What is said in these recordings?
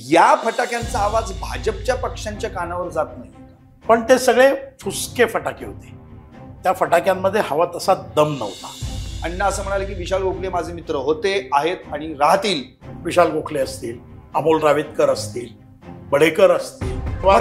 या फटाक्यांचा आवाज भाजपच्या पक्षांच्या कानावर जात नाही, पण ते सगळे फुसके फटाके होते. त्या फटाक्यांमध्ये हवा तसा दम नव्हता. अण्णा असं म्हणाले की विशाल गोखले माझे मित्र होते, आहेत आणि राहतील. विशाल गोखले असतील, अमोल रावेतकर असतील, बडेकर असतील,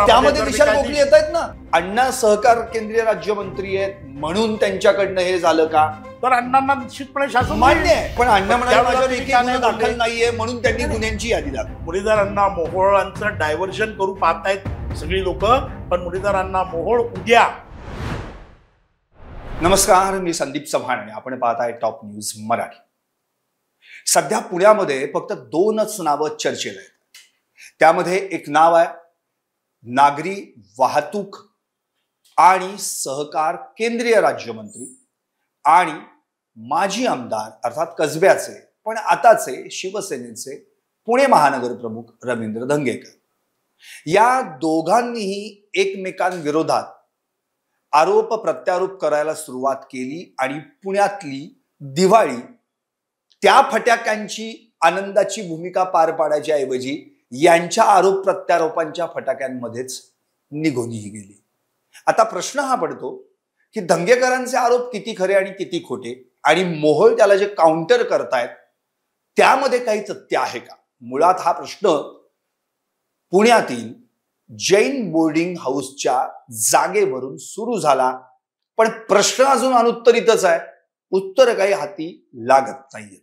त्यामध्ये विशाल गोखले येत आहेत ना. अण्णा सहकार केंद्रीय राज्यमंत्री आहेत म्हणून त्यांच्याकडनं हे झालं का? तर अण्णांना निश्चितपणे शासन मान्य आहे, पण अण्णा म्हणाले दाखल नाहीये म्हणून त्यांनी गुन्ह्यांची यादी दाखल. मुरलीधर अण्णा मोहोळांचं डायव्हर्जन करू पाहतायत सगळी लोक, पण मुरलीधर अण्णा मोहोळ उद्या. नमस्कार, मी संदीप चव्हाण आणि आपण पाहताय टॉप न्यूज मराठी. सध्या पुण्यामध्ये फक्त दोनच नावं चर्चेला आहेत. त्यामध्ये एक नाव आहे नागरी वाहतूक आणि सहकार केंद्रीय राज्यमंत्री आणि माजी आमदार अर्थात कसब्याचे पण आताचे शिवसेनेचे पुणे महानगर प्रमुख रवींद्र धंगेकर. या दोघांनीही एकमेकांविरोधात आरोप प्रत्यारोप करायला सुरुवात केली आणि पुण्यातली दिवाळी त्या फटाक्यांची आनंदाची भूमिका पार पाडायच्या ऐवजी यांच्या आरोप प्रत्यारोपांच्या फटाक्यांमध्येच निघूनही गेली. आता प्रश्न हा पडतो की धंगेकरांचे आरोप किती खरे आणि किती खोटे, आणि मोहोळ त्याला जे काउंटर करतायत त्यामध्ये काही तथ्य आहे का? मुळात हा प्रश्न पुण्यातील जैन बोर्डिंग हाऊसच्या जागेवरून सुरू झाला, पण प्रश्न अजून अनुत्तरितच आहे. उत्तर काही हाती लागत नाहीये.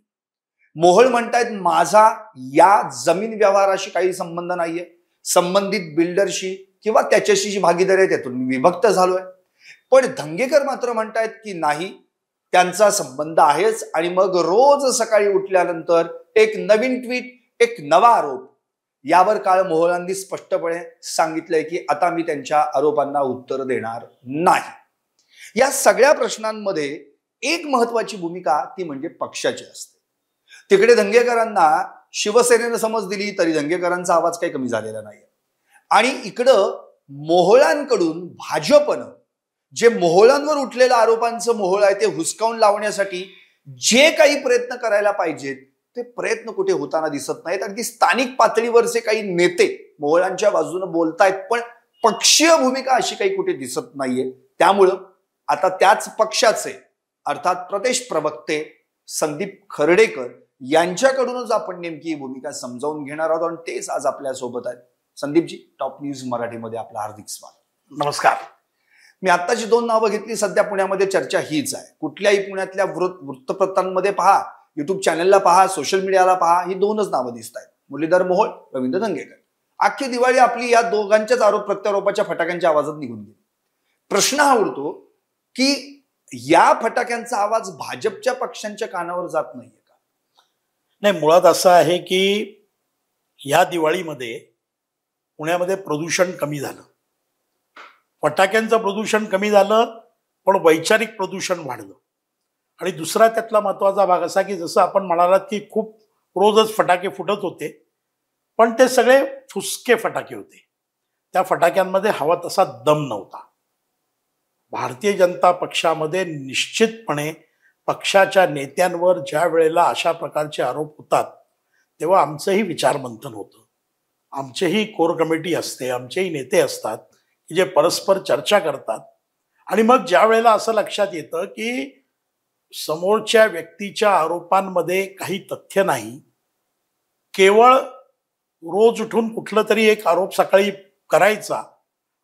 मोहोळ म्हणतायत माझा या जमीन व्यवहाराशी काही संबंध नाहीये, संबंधित बिल्डरशी किंवा त्याच्याशी जी भागीदारी आहे त्यातून मी विभक्त झालोय. पण धंगेकर मात्र म्हणतायत की नाही, त्यांचा संबंध आहेच. आणि मग रोज सकाळी उठल्यानंतर एक नवीन ट्विट, एक नवा आरोप. यावर काळ मोहोळांनी स्पष्टपणे सांगितलंय की आता मी त्यांच्या आरोपांना उत्तर देणार नाही. या सगळ्या प्रश्नांमध्ये एक महत्वाची भूमिका ती म्हणजे पक्षाची असते. तिकडे धंगेकरांना शिवसेनेनं समज दिली तरी धंगेकरांचा आवाज काही कमी झालेला नाही. आणि इकडं मोहोळांकडून भाजपनं जे मोहोळांवर उठलेल्या आरोपांचं मोहोळ आहे ते हुसकावून लावण्यासाठी जे काही प्रयत्न करायला पाहिजेत ते प्रयत्न कुठे होताना दिसत नाहीत. अगदी स्थानिक पातळीवरचे काही नेते मोहोळांच्या बाजूने बोलतायत, पण पक्षीय भूमिका अशी काही कुठे दिसत नाहीये. त्यामुळं आता त्याच पक्षाचे अर्थात प्रदेश प्रवक्ते संदीप खर्डेकर यांच्याकडूनच आपण नेमकी भूमिका समजावून घेणार आहोत आणि तेच आज आपल्या सोबत आहेत. संदीपजी, टॉप न्यूज मराठीमध्ये आपलं हार्दिक स्वागत. नमस्कार. मी आत्ताची दोन नावं घेतली. सध्या पुण्यामध्ये चर्चा हीच आहे. कुठल्याही पुण्यातल्या वृत्तपत्रांमध्ये पहा, युट्यूब चॅनलला पहा, सोशल मीडियाला पहा, ही दोनच नावं दिसत आहेत, मुरलीधर मोहोळ, रवींद्र धंगेकर. अख्खी दिवाळी आपली या दोघांच्याच आरोप प्रत्यारोपाच्या फटाक्यांच्या आवाजात निघून गेली. प्रश्न हा उरतो की या फटाक्यांचा आवाज भाजपच्या पक्षांच्या कानावर जात नाहीये का? नाही, मुळात असं आहे की या दिवाळीमध्ये पुण्यामध्ये प्रदूषण कमी झालं, फटाक्यांचं प्रदूषण कमी झालं, पण वैचारिक प्रदूषण वाढलं. आणि दुसरा त्यातला महत्वाचा भाग असा की जसं आपण म्हणालात की खूप रोजच फटाके फुटत होते, पण ते सगळे फुसके फटाके होते. त्या फटाक्यांमध्ये हवा तसा दम नव्हता. भारतीय जनता पक्षामध्ये निश्चितपणे पक्षाच्या नेत्यांवर ज्या वेळेला अशा प्रकारचे आरोप होतात तेव्हा आमचंही विचारमंथन होतं, आमचेही कोर कमिटी असते, आमचेही नेते असतात की जे परस्पर चर्चा करतात. आणि मग ज्या वेळेला असं लक्षात येतं की समोरच्या व्यक्तीच्या आरोपांमध्ये काही तथ्य नाही, केवळ रोज उठून कुठलं तरी एक आरोप सकाळी करायचा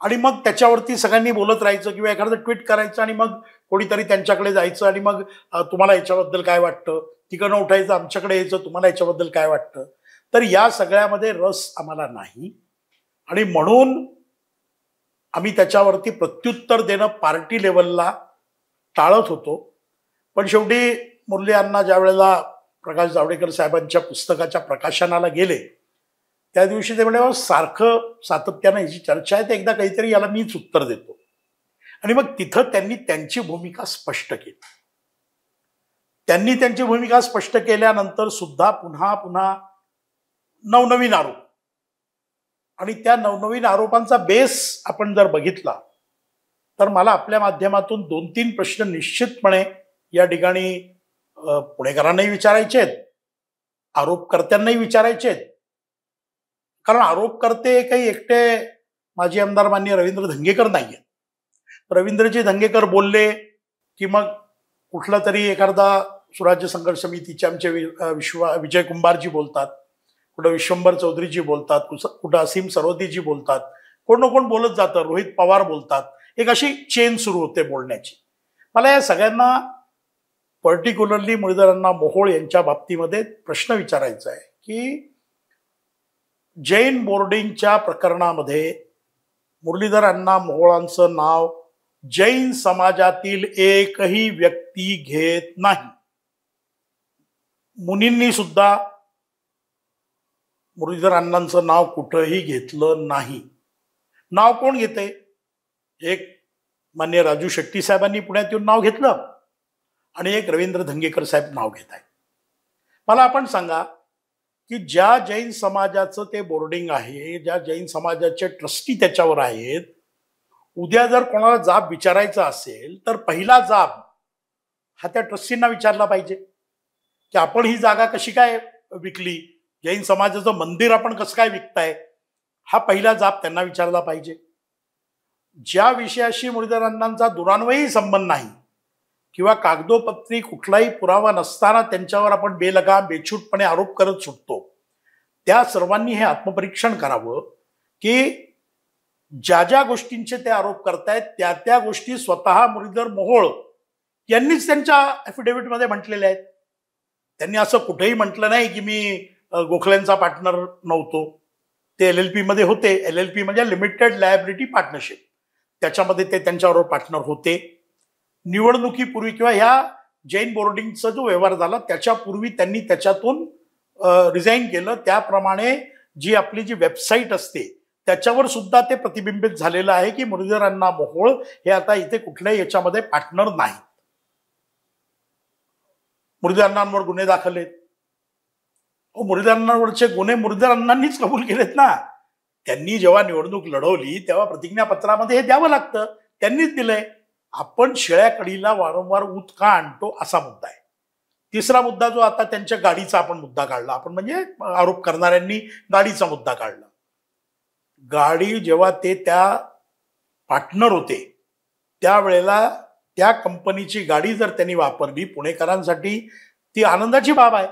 आणि मग त्याच्यावरती सगळ्यांनी बोलत राहायचं किंवा एखादं ट्विट करायचं आणि मग कोणीतरी त्यांच्याकडे जायचं आणि मग तुम्हाला याच्याबद्दल काय वाटतं, तिकडनं उठायचं आमच्याकडे यायचं तुम्हाला याच्याबद्दल काय वाटतं. तर या सगळ्यामध्ये रस आम्हाला नाही आणि म्हणून आम्ही त्याच्यावरती प्रत्युत्तर देणं पार्टी लेवलला टाळत होतो. पण शेवटी मुरली अण्णा ज्या वेळेला प्रकाश जावडेकर साहेबांच्या पुस्तकाच्या प्रकाशनाला गेले त्या दिवशी ते म्हणजे सारखं सातत्यानं ह्याची चर्चा आहे, तर एकदा काहीतरी याला मीच उत्तर देतो. आणि मग तिथं त्यांनी त्यांची भूमिका स्पष्ट केली. त्यांनी त्यांची भूमिका स्पष्ट केल्यानंतर सुद्धा पुन्हा पुन्हा नवनवीन आरोप, आणि त्या नवनवीन आरोपांचा बेस आपण जर बघितला तर मला आपल्या माध्यमातून 2-3 प्रश्न निश्चितपणे या ठिकाणी पुणेकरांनाही विचारायचे आहेत, आरोपकर्त्यांनाही विचारायचे आहेत. कारण आरोप करते काही एकटे माजी आमदार माननीय रवींद्र धंगेकर नाहीये. रवींद्रजी धंगेकर बोलले की मग कुठला तरी एखादा सुराज्य संघर्ष समितीचे आमचे विजय कुंभारजी बोलतात, कुठं विश्वंभर चौधरीजी बोलतात, कुठं असीम सरोदीजी बोलतात, कोण ना कोण बोलत जातं, रोहित पवार बोलतात. एक अशी चेन सुरू होते बोलण्याची. मला या सगळ्यांना पर्टिक्युलरली मुरलीधर अण्णा मोहोळ यांच्या बाबतीमध्ये प्रश्न विचारायचा आहे की जैन बोर्डिंगच्या प्रकरणामध्ये मुरलीधर अण्णा मोहोळांचं नाव जैन समाजातील एकही व्यक्ती घेत नाही. मुनींनी सुद्धा मुरलीधर अण्णांचं नाव कुठंही घेतलं नाही. नाव कोण घेते? एक मान्य राजू शेट्टी साहेबांनी पुण्यात येऊन नाव घेतलं आणि एक रवींद्र धंगेकर साहेब नाव घेत आहेत. मला आपण सांगा की ज्या जैन समाजाचं ते बोर्डिंग आहे, ज्या जैन समाजाचे ट्रस्टी त्याच्यावर आहेत, उद्या जर कोणाला जाब विचारायचा असेल तर पहिला जाब हा त्या ट्रस्टींना विचारला पाहिजे की आपण ही जागा कशी काय विकली, जैन समाजाचं मंदिर आपण कसं काय विकताय, हा पहिला जाब त्यांना विचारला पाहिजे. ज्या विषयाशी मुरलीधर अण्णांचा दुरान्वयी संबंध नाही किंवा कागदोपत्री कुठलाही पुरावा नसताना त्यांच्यावर आपण बेलगाम बेछूटपणे आरोप करत सुटतो, त्या सर्वांनी हे आत्मपरीक्षण करावं की ज्या ज्या गोष्टींचे ते आरोप करतायत त्या त्या गोष्टी स्वतः मुरलीधर मोहोळ यांनीच त्यांच्या ॲफिडेव्हिटमध्ये म्हटलेल्या आहेत. त्यांनी असं कुठेही म्हटलं नाही की मी गोखलेंचा पार्टनर नव्हतो. ते LLP मध्ये होते. LLP म्हणजे लिमिटेड लायबिलिटी पार्टनरशिप, त्याच्यामध्ये ते त्यांच्याबरोबर पार्टनर होते. निवडणुकीपूर्वी किंवा ह्या जैन बोर्डिंगचा जो व्यवहार झाला त्याच्यापूर्वी त्यांनी त्याच्यातून रिझाईन केलं. त्याप्रमाणे जी आपली जी वेबसाईट असते त्याच्यावर सुद्धा ते प्रतिबिंबित झालेलं आहे की मुरलीधर अण्णा मोहोळ हे आता इथे कुठल्याही याच्यामध्ये पार्टनर नाहीत. मुरलीधर अण्णांवर गुन्हे दाखल आहेत. मुरलीधर अण्णांवरचे गुन्हे मुरलीधर अण्णांनीच कबूल केलेत ना. त्यांनी जेव्हा निवडणूक लढवली तेव्हा प्रतिज्ञापत्रामध्ये हे द्यावं लागतं, त्यांनीच दिलंय. आपण शेळ्या कढीला वारंवार ऊत का आणतो असा मुद्दा आहे. तिसरा मुद्दा जो आता त्यांच्या गाडीचा आपण मुद्दा काढला, आपण म्हणजे आरोप करणाऱ्यांनी गाडीचा मुद्दा काढला. गाडी जेव्हा ते त्या पार्टनर होते त्यावेळेला त्या कंपनीची गाडी जर त्यांनी वापरली पुणेकरांसाठी ती आनंदाची बाब आहे.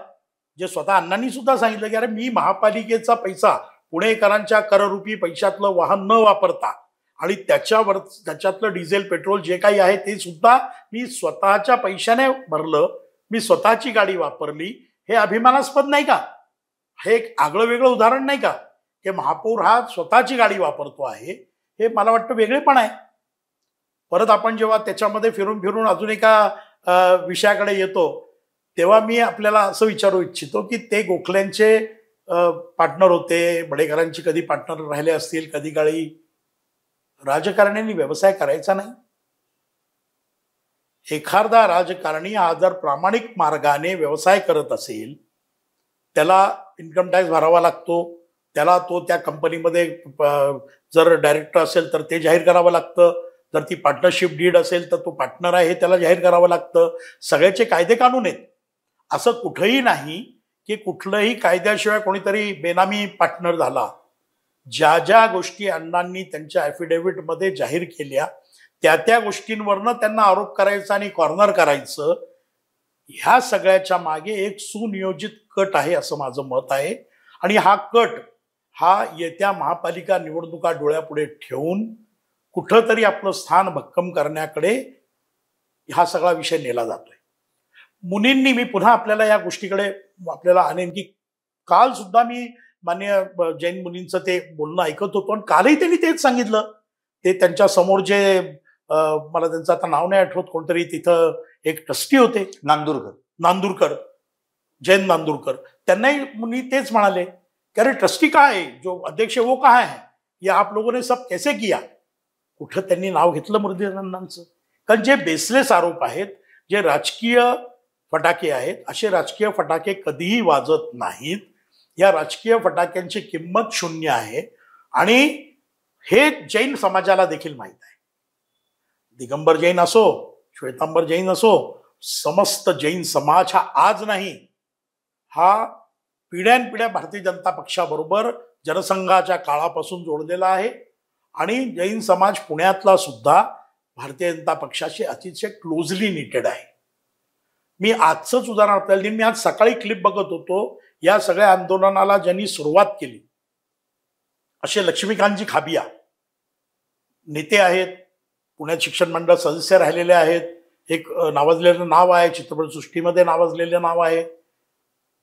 जे स्वतः अण्णांनी सुद्धा सांगितलं की अरे मी महापालिकेचा पैसा पुणेकरांच्या कररूपी पैशातलं वाहन न वापरता आणि त्याच्यातलं डिझेल पेट्रोल जे काही आहे ते सुद्धा मी स्वतःच्या पैशाने भरलं, मी स्वतःची गाडी वापरली, हे अभिमानास्पद नाही का? हे एक आगळं वेगळं उदाहरण नाही का की महापौर हा स्वतःची गाडी वापरतो आहे? हे मला वाटतं वेगळेपण आहे. परत आपण जेव्हा त्याच्यामध्ये फिरून फिरून अजून एका विषयाकडे येतो तेव्हा मी आपल्याला असं विचारू इच्छितो की ते गोखल्यांचे पार्टनर होते, बडेकरांची कधी पार्टनर राहिले असतील, कधी काळी राजकारण्यांनी व्यवसाय करायचा नाही. एखादा राजकारणी हा जर प्रामाणिक मार्गाने व्यवसाय करत असेल त्याला इन्कम टॅक्स भरावा लागतो, त्याला तो त्या कंपनीमध्ये जर डायरेक्टर असेल तर ते जाहीर करावं लागतं, जर ती पार्टनरशिप डीड असेल तर तो पार्टनर आहे हे त्याला जाहीर करावं लागतं. सगळ्याचे कायदे कानून आहेत. असं कुठंही नाही की कुठलंही कायद्याशिवाय कोणीतरी बेनामी पार्टनर झाला. ज्या ज्या गोष्टी अण्णांनी त्यांच्या ॲफिडेव्हिटमध्ये जाहीर केल्या त्या त्या गोष्टींवरनं त्यांना आरोप करायचा आणि कॉर्नर करायचं, ह्या सगळ्याच्या मागे एक सुनियोजित कट आहे असं माझं मत आहे. आणि हा कट हा येत्या महापालिका निवडणुका डोळ्यापुढे ठेवून कुठंतरी आपलं स्थान भक्कम करण्याकडे हा सगळा विषय नेला जातोय. मुनींनी, मी पुन्हा आपल्याला या गोष्टीकडे आपल्याला आणेन की काल सुद्धा मी मान्य जैन मुनींचं ते बोलणं ऐकत होतो आणि कालही त्यांनी तेच सांगितलं. ते त्यांच्या समोर जे मला त्यांचं आता नाव नाही आठवत, कोणतरी तिथं एक ट्रस्टी होते नांदुरकर, जैन नांदुरकर, त्यांनाही मुनी तेच म्हणाले की अरे ट्रस्टी कहाँ है, जो अध्यक्ष वो कहाँ है, ये आप लोगों ने सब कैसे किया. कुठं त्यांनी नाव घेतलं मुरलीधर अण्णांचं? कारण जे बेसलेस आरोप आहेत, जे राजकीय फटाके आहेत, असे राजकीय फटाके कधीही वाजत नाहीत. या राजकीय फटाक्यांची किंमत शून्य आहे आणि हे जैन समाजाला देखील माहीत आहे. दिगंबर जैन असो, श्वेतांबर जैन असो, समस्त जैन समाज हा आज नाही, हा पिढ्यानपिढ्या भारतीय जनता पक्षाबरोबर जनसंघाच्या काळापासून जोडलेला आहे आणि जैन समाज पुण्यातला सुद्धा भारतीय जनता पक्षाशी अतिशय क्लोजली निटेड आहे. मी आजचंच उदाहरण आपल्याला देईन. मी आज सकाळी क्लिप बघत होतो. या सगळ्या आंदोलनाला ज्यांनी सुरुवात केली असे लक्ष्मीकांतजी खाबिया नेते आहेत, पुण्यात शिक्षण मंडळ सदस्य राहिलेले आहेत, एक नावाजलेलं नाव आहे, चित्रपटसृष्टीमध्ये नावाजलेलं नाव आहे.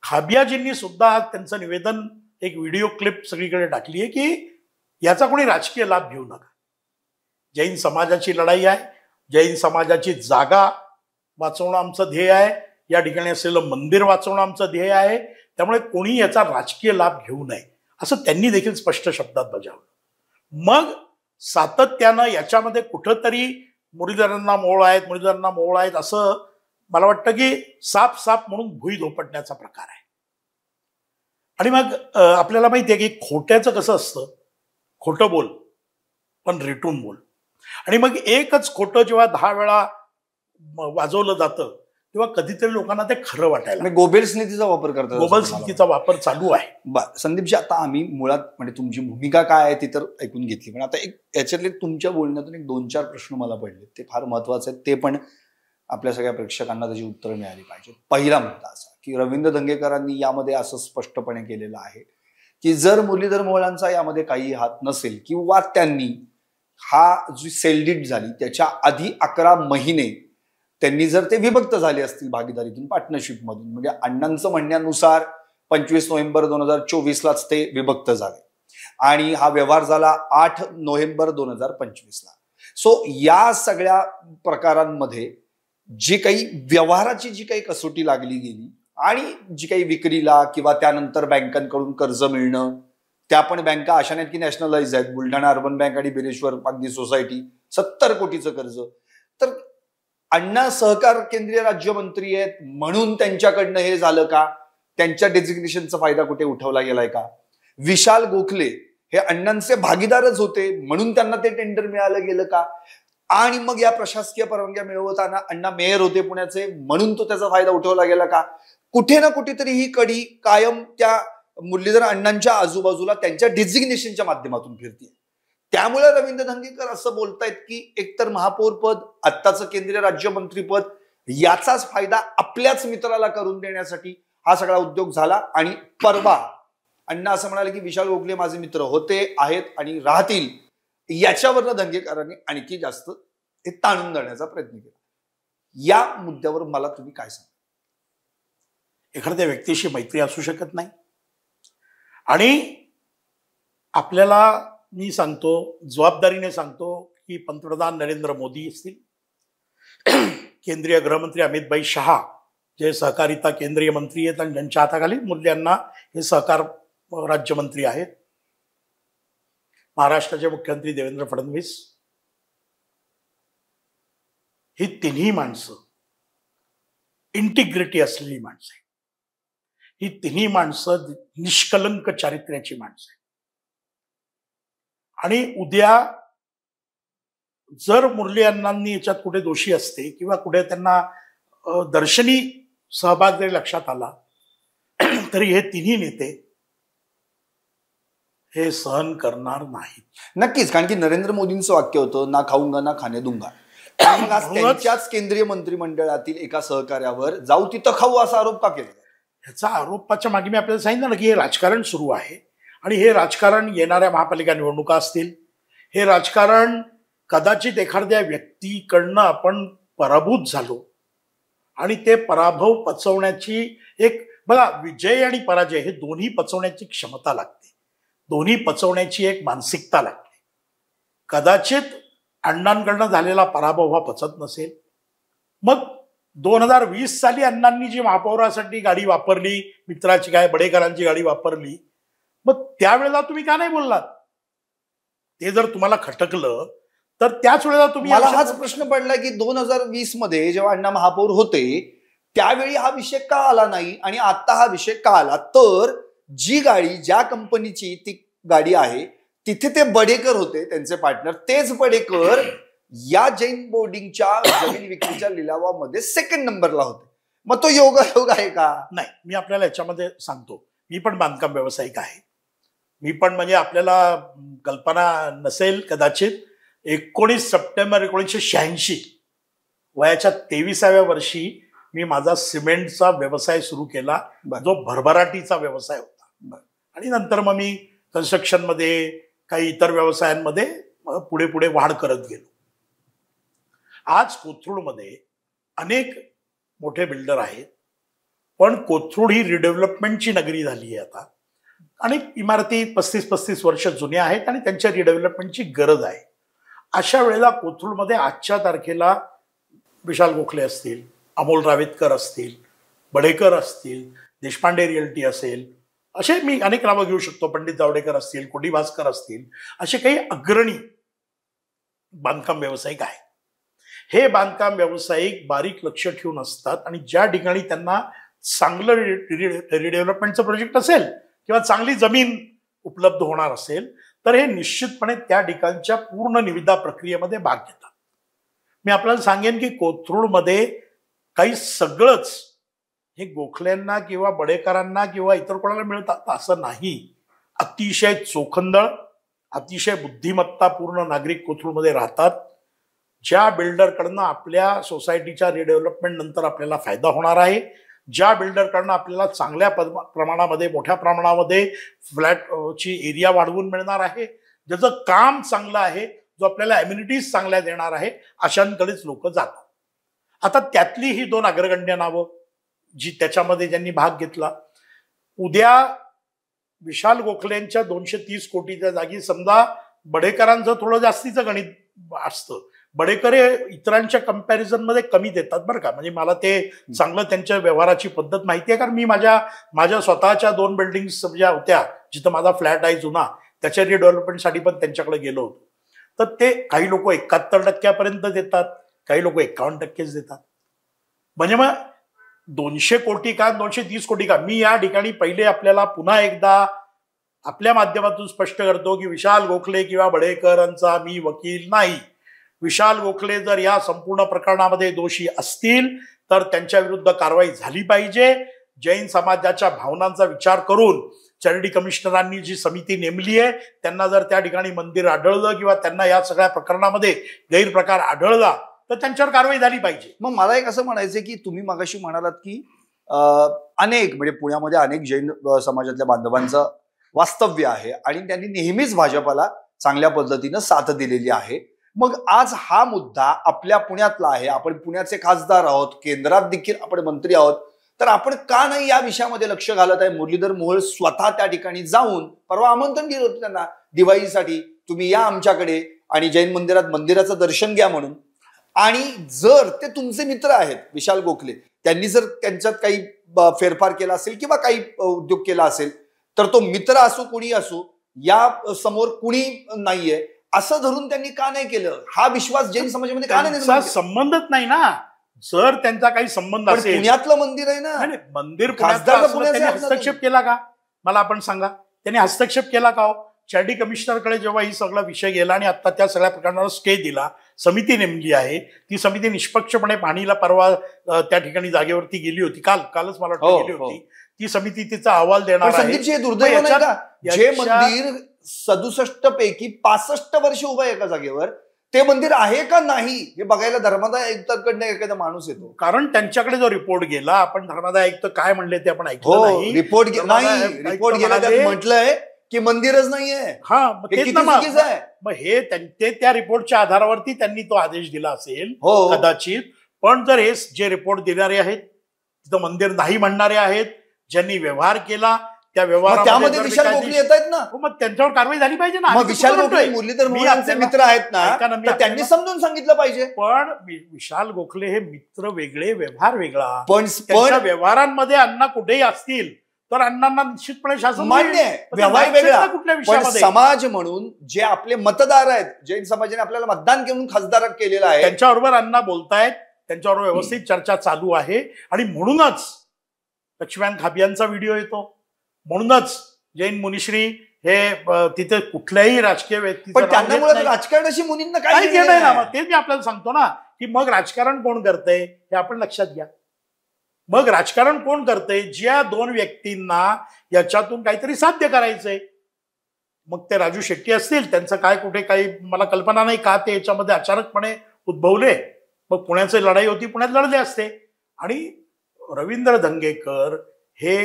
खाबियाजींनी सुद्धा त्यांचं निवेदन एक व्हिडिओ क्लिप सगळीकडे टाकली आहे की याचा कोणी राजकीय लाभ घेऊ नका. जैन समाजाची लढाई आहे, जैन समाजाची जागा वाचवणं आमचं ध्येय आहे, या ठिकाणी असलेलं मंदिर वाचवणं आमचं ध्येय आहे. त्यामुळे कोणी याचा राजकीय लाभ घेऊ नये असं त्यांनी देखील स्पष्ट शब्दात बजावलं. मग सातत्यानं याच्यामध्ये कुठंतरी मुरलीधरांना मोळ आहेत असं मला वाटतं की साफ म्हणून भुई धोपटण्याचा प्रकार आहे. आणि मग आपल्याला माहिती आहे की खोट्याचं कसं असतं, खोटं बोल पण रेटून बोल. आणि मग एकच खोटं जेव्हा 10 वेळा वाजवलं जातं तेव्हा कधीतरी लोकांना ते खरं वाटायला. गोबेल्स नीतीचा वापर करतात, गोबेल्स नीतीचा वापर चालू आहे. बरं संदीपजी, आता आम्ही मुळात म्हणजे तुमची भूमिका काय आहे ती तर ऐकून घेतली, पण आता एक याच्यातले तुमच्या बोलण्यातून एक 2-4 प्रश्न मला पडले, ते फार महत्वाचे आहेत, ते पण आपल्या सगळ्या प्रेक्षकांना त्याची उत्तरं मिळाली पाहिजे. पहिला मुद्दा असा की रवींद्र धंगेकरांनी यामध्ये असं स्पष्टपणे केलेलं आहे की जर मुरलीधर मोहोळांचा यामध्ये काही हात नसेल किंवा त्यांनी हा जी सेलडीड झाली त्याच्या आधी 11 महिने त्यांनी जर ते विभक्त झाले असतील भागीदारीतून, पार्टनरशिपमधून, म्हणजे अण्णांचं म्हणण्यानुसार 25 नोव्हेंबर 2024लाच ते विभक्त झाले आणि हा व्यवहार झाला 8 नोव्हेंबर 2025ला. सो या सगळ्या प्रकारांमध्ये जी काही व्यवहाराची जी काही कसोटी लागली गेली आणि जी काही विक्रीला किंवा त्यानंतर बँकांकडून कर्ज मिळणं, त्या पण बँका अशा नाहीत की नॅशनलाइज आहेत. बुलढाणा अर्बन बँक आणि बिरेश्वर अगदी सोसायटी 70 कोटीचं कर्ज. तर अण्णा सहकार केंद्रीय राज्यमंत्री आहेत म्हणून त्यांच्याकडनं हे झालं का? त्यांच्या डेजिग्नेशनचा फायदा कुठे उठवला गेलाय का? विशाल गोखले हे अण्णांचे भागीदारच होते म्हणून त्यांना ते टेंडर मिळालं गेलं का? आणि मग या प्रशासकीय परवानग्या मिळवताना अण्णा मेयर होते पुण्याचे म्हणून तो त्याचा फायदा उठवला गेला का? कुठे ना कुठेतरी ही कडी कायम त्या मुरलीधर अण्णांच्या आजूबाजूला त्यांच्या डेजिग्नेशनच्या माध्यमातून फिरते. त्यामुळे रवींद्र धंगेकर असं बोलतायत की एकतर महापौर पद, आत्ताचं केंद्रीय राज्यमंत्रीपद, याचाच फायदा आपल्याच मित्राला करून देण्यासाठी हा सगळा उद्योग झाला. आणि परवा अण्णा असं म्हणाले की विशाल गोखले माझे मित्र होते, आहेत आणि राहतील. याच्यावरनं धंगेकरांनी आणखी जास्त हे ताणून धरण्याचा प्रयत्न केला. या मुद्द्यावर मला तुम्ही काय सांगा? एखाद्या व्यक्तीशी मैत्री असू शकत नाही आणि आपल्याला मी सांगतो, जबाबदारीने सांगतो की पंतप्रधान नरेंद्र मोदी असतील, केंद्रीय गृहमंत्री अमित भाई शहा जे सहकारिता केंद्रीय मंत्री आहेत आणि ज्यांच्या हाताखाली मुरल्यांना हे सहकार राज्यमंत्री आहेत, महाराष्ट्राचे मुख्यमंत्री देवेंद्र फडणवीस, ही तिन्ही माणसं इंटिग्रिटी असलेली माणसं आहेत. ही तिन्ही माणसं निष्कलंक चारित्र्याची माणसं आहेत. आणि उद्या जर मुरली अण्णांनी याच्यात कुठे दोषी असते किंवा कुठे त्यांना दर्शनी सहभाग जरी लक्षात आला तरी हे तिन्ही नेते हे सहन करणार नाहीत. नक्कीच, कारण की नरेंद्र मोदींचं वाक्य होतं ना खाऊंगा ना खाणे दूंगा. मग आज त्यांच्याच केंद्रीय मंत्रिमंडळातील एका सहकार्यावर जाऊ तिथं खाऊ असा आरोप का केला? ह्याचा आरोपाच्या मागे मी आपल्याला सांगितलं ना की हे राजकारण सुरू आहे आणि हे राजकारण येणाऱ्या महापालिका निवडणुका असतील. हे राजकारण कदाचित एखाद्या व्यक्तीकडनं आपण पराभूत झालो आणि ते पराभव पचवण्याची एक, बघा, विजय आणि पराजय हे दोन्ही पचवण्याची क्षमता लागते, दोन्ही पचवण्याची एक मानसिकता लागते. कदाचित अण्णांकडनं झालेला पराभव हा पचत नसेल. मग 2020 साली अण्णांनी जी महापौरासाठी गाडी वापरली, मित्राची काय बडेकरांची गाडी वापरली, मग त्यावेळेला तुम्ही का नाही बोललात? ते जर तुम्हाला खटकलं तर त्याच वेळेला तुम्ही, मला हाच प्रश्न पडला की 2020 मध्ये जेव्हा अण्णा महापौर होते त्यावेळी हा विषय का आला नाही आणि आता हा विषय का आला? तर जी गाडी, ज्या कंपनीची ती गाडी आहे तिथे ते बडेकर होते, त्यांचे पार्टनर, तेच बडेकर या जैन बोर्डिंगच्या जमीन विक्रीच्या लिलावामध्ये 2nd नंबरला होते. मग तो योग आहे का? नाही, मी आपल्याला याच्यामध्ये सांगतो, मी पण बांधकाम व्यावसायिक आहे. मी पण म्हणजे आपल्याला कल्पना नसेल कदाचित, 19 सप्टेंबर 1986 वयाच्या 23व्या वर्षी मी माझा सिमेंटचा व्यवसाय सुरू केला, जो भरभराटीचा व्यवसाय होता. आणि नंतर मग मी कन्स्ट्रक्शनमध्ये काही इतर व्यवसायांमध्ये पुढे पुढे वाढ करत गेलो. आज कोथरूडमध्ये अनेक मोठे बिल्डर आहेत, पण कोथरूड ही रिडेव्हलपमेंटची नगरी झाली आहे आता. अनेक इमारती 35-35 वर्ष जुन्या आहेत आणि त्यांच्या रिडेव्हलपमेंटची गरज आहे. अशा वेळेला कोथरूडमध्ये आजच्या तारखेला विशाल गोखले असतील, अमोल रावेतकर असतील, बडेकर असतील, देशपांडे रिअल्टी असेल, असे मी अनेक नावं घेऊ शकतो, पंडित जावडेकर असतील, कोटी भास्कर असतील, असे काही अग्रणी बांधकाम व्यावसायिक आहेत. हे बांधकाम व्यावसायिक बारीक लक्ष ठेवून असतात आणि ज्या ठिकाणी त्यांना चांगलं रिडेव्हलपमेंटचं प्रोजेक्ट असेल किंवा चांगली जमीन उपलब्ध होणार असेल तर हे निश्चितपणे त्या ठिकाणच्या पूर्ण निविदा प्रक्रियेमध्ये भाग घेतात. मी आपल्याला सांगेन की कोथरूडमध्ये काही सगळंच हे गोखल्यांना किंवा बडेकरांना किंवा इतर कोणाला मिळतं असं नाही. अतिशय चोखंदळ, अतिशय बुद्धिमत्तापूर्ण नागरिक कोथरूडमध्ये राहतात. ज्या बिल्डरकडनं आपल्या सोसायटीच्या रिडेव्हलपमेंट नंतर आपल्याला फायदा होणार आहे, ज्या बिल्डरकडनं आपल्याला चांगल्या प्रमाणामध्ये, मोठ्या प्रमाणामध्ये फ्लॅटची एरिया वाढवून मिळणार आहे, ज्याचं काम चांगलं आहे, जो आपल्याला अम्युनिटीज चांगल्या देणार आहे, अशांकडेच लोक जातात. आता त्यातली ही 2 अग्रगण्य नावं जी त्याच्यामध्ये ज्यांनी भाग घेतला, उद्या विशाल गोखलेंच्या 230 कोटीच्या जागी समजा बडेकरांचं थोडं जास्तीचं गणित असतं. बडेकर हे इतरांच्या कंपॅरिझन मध्ये कमी देतात बरं का, म्हणजे मला ते चांगलं त्यांच्या व्यवहाराची पद्धत माहिती आहे, कारण मी माझ्या स्वतःच्या 2 बिल्डिंग्स ज्या होत्या जिथं माझा फ्लॅट आहे जुना, त्याच्या रिडेव्हलपमेंटसाठी पण त्यांच्याकडे गेलो होतो. तर ते काही लोक 71% देतात, काही लोक 51%च देतात. म्हणजे मग 200 कोटी का 230 कोटी का. मी या ठिकाणी पहिले आपल्याला पुन्हा एकदा आपल्या माध्यमातून स्पष्ट करतो की विशाल गोखले किंवा बडेकरांचा मी वकील नाही. विशाल गोखले जर या संपूर्ण प्रकरणामध्ये दोषी असतील तर त्यांच्या विरुद्ध कारवाई झाली पाहिजे. जैन समाजाच्या भावनांचा विचार करून चॅरिटी कमिशनरांनी जी समिती नेमली आहे, त्यांना जर त्या ठिकाणी मंदिर आढळलं किंवा त्यांना या सगळ्या प्रकरणामध्ये गैरप्रकार आढळला तर त्यांच्यावर कारवाई झाली पाहिजे. मग मला एक असं म्हणायचं की तुम्ही मगाशी म्हणालात की अनेक म्हणजे पुण्यामध्ये अनेक जैन समाजातल्या बांधवांचं वास्तव्य आहे आणि त्यांनी नेहमीच भाजपाला चांगल्या पद्धतीनं साथ दिलेली आहे. मग आज हा मुद्दा आपल्या पुण्यातला आहे, आपण पुण्याचे खासदार आहोत, केंद्रात देखील आपण मंत्री आहोत, तर आपण का नाही या विषयामध्ये लक्ष घालत आहे? मुरलीधर मोहोळ स्वतः त्या ठिकाणी जाऊन परवा आमंत्रण दिलं होतं त्यांना दिवाळीसाठी, तुम्ही या आमच्याकडे आणि जैन मंदिराचं दर्शन घ्या म्हणून. आणि जर ते तुमचे मित्र आहेत विशाल गोखले, त्यांनी जर त्यांच्यात काही फेरफार केला असेल किंवा काही उद्योग केला असेल तर तो मित्र असो कोणी असो, या समोर कुणी नाहीये असं धरून त्यांनी का नाही केलं? हा विश्वास जैन समाजामध्ये का नाही? संबंधच नाही ना. जर त्यांचा काही संबंध असेल, पुण्यातलं मंदिर आहे ना, मंदिर त्यांनी हस्तक्षेप केला का मला आपण सांगा? त्यांनी हस्तक्षेप केला का? चॅरिटी कमिशनरकडे जेव्हा ही सगळा विषय गेला आणि आता त्या सगळ्या प्रकरणाला स्टे दिला, समिती नेमली आहे, ती समिती निष्पक्षपणे पाहणीला परवा त्या ठिकाणी जागेवरती गेली होती, कालच मला वाटतं गेली होती. ती समिती तिचा अहवाल देणार आहे. दुर्दैव नाही का, जे मंदिर 67 पैकी 65 वर्ष उभं आहे एका जागेवर, ते मंदिर आहे का नाही हे बघायला धर्मादाय आयुक्तांकडनं एखादा माणूस येतो. कारण त्यांच्याकडे जो रिपोर्ट गेला, आपण धर्मादाय आयुक्त काय म्हणले ते आपण ऐकलं नाही. रिपोर्ट गेला त्यात म्हटलंय की मंदिरच नाहीये. हा, मग हे त्या रिपोर्टच्या आधारावरती त्यांनी तो आदेश दिला असेल कदाचित. पण जर हे जे रिपोर्ट देणारे आहेत, तिथं मंदिर नाही म्हणणारे आहेत, ज्यांनी व्यवहार केला त्या व्यवहारामध्ये विशाल गोखले येत आहेत ना, मग त्यांच्यावर कारवाई झाली पाहिजे ना. मग विशाल गोखले मुरलीधर मोहोळचे मित्र आहेत ना, तर त्यांनी समजून सांगितलं पाहिजे. पण विशाल गोखले हे मित्र वेगळे, व्यवहार वेगळा. पण व्यवहारांमध्ये अण्णा कुठेही असतील तर अण्णांना निश्चितपणे शासन मान्य आहे, व्यवहार वेगळा. कुठल्या विषयामध्ये समाज म्हणून जे आपले मतदार आहेत, जैन समाजाने आपल्याला मतदान करून खासदार केलेलं आहे, त्यांच्याबरोबर अण्णा बोलतायत, त्यांच्याबरोबर व्यवस्थित चर्चा चालू आहे. आणि म्हणूनच लक्ष्मण खाबियांचा व्हिडिओ येतो, म्हणूनच जैन मुनिश्री हे तिथे कुठल्याही राजकीय व्यक्ती, पण त्यांना राजकारणाशी मुनींना काही घेणं नाही ना. तेच मी आपल्याला सांगतो ना की मग राजकारण कोण करतंय हे आपण लक्षात घ्या. मग राजकारण कोण करतंय? ज्या 2 व्यक्तींना याच्यातून काहीतरी साध्य करायचंय. मग ते राजू शेट्टी असतील, त्यांचं काय कुठे काही मला कल्पना नाही का ते याच्यामध्ये अचानकपणे उद्भवले. मग पुण्याची लढाई होती, पुण्यात लढले असते. आणि रवींद्र धंगेकर हे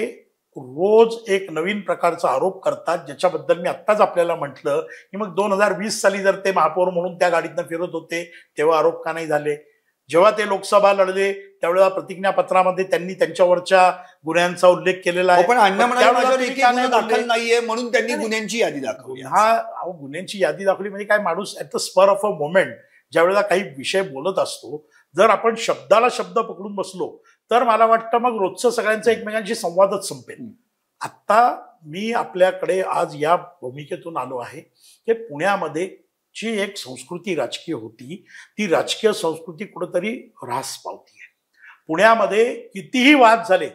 रोज एक नवीन प्रकारचा आरोप करतात, ज्याच्याबद्दल मी आत्ताच आपल्याला म्हटलं की मग 2020 साली जर ते महापौर म्हणून त्या गाडीतनं फिरत होते तेव्हा आरोप का नाही झाले? जेव्हा ते लोकसभा लढले त्यावेळेला प्रतिज्ञापत्रामध्ये त्यांनी त्यांच्यावरच्या गुन्ह्यांचा उल्लेख केलेला आहे. पण अण्णा म्हणाले दाखल नाहीये म्हणून त्यांनी गुन्ह्यांची यादी दाखवली. गुन्ह्यांची यादी दाखवली म्हणजे काय? माणूस at the spur of a moment ज्यावेळेला काही विषय बोलत असतो, जर आपण शब्दाला शब्द पकडून बसलो तर मला वाटतं मग रोजचं सगळ्यांचा एकमेकांशी संवादच संपेल. आता मी आपल्याकडे आज या भूमिकेतून आलो आहे की पुण्यामध्ये जी एक संस्कृती राजकीय होती, ती राजकीय संस्कृती कुठेतरी ऱ्हास पावती आहे. पुण्यामध्ये कितीही वाद झाले,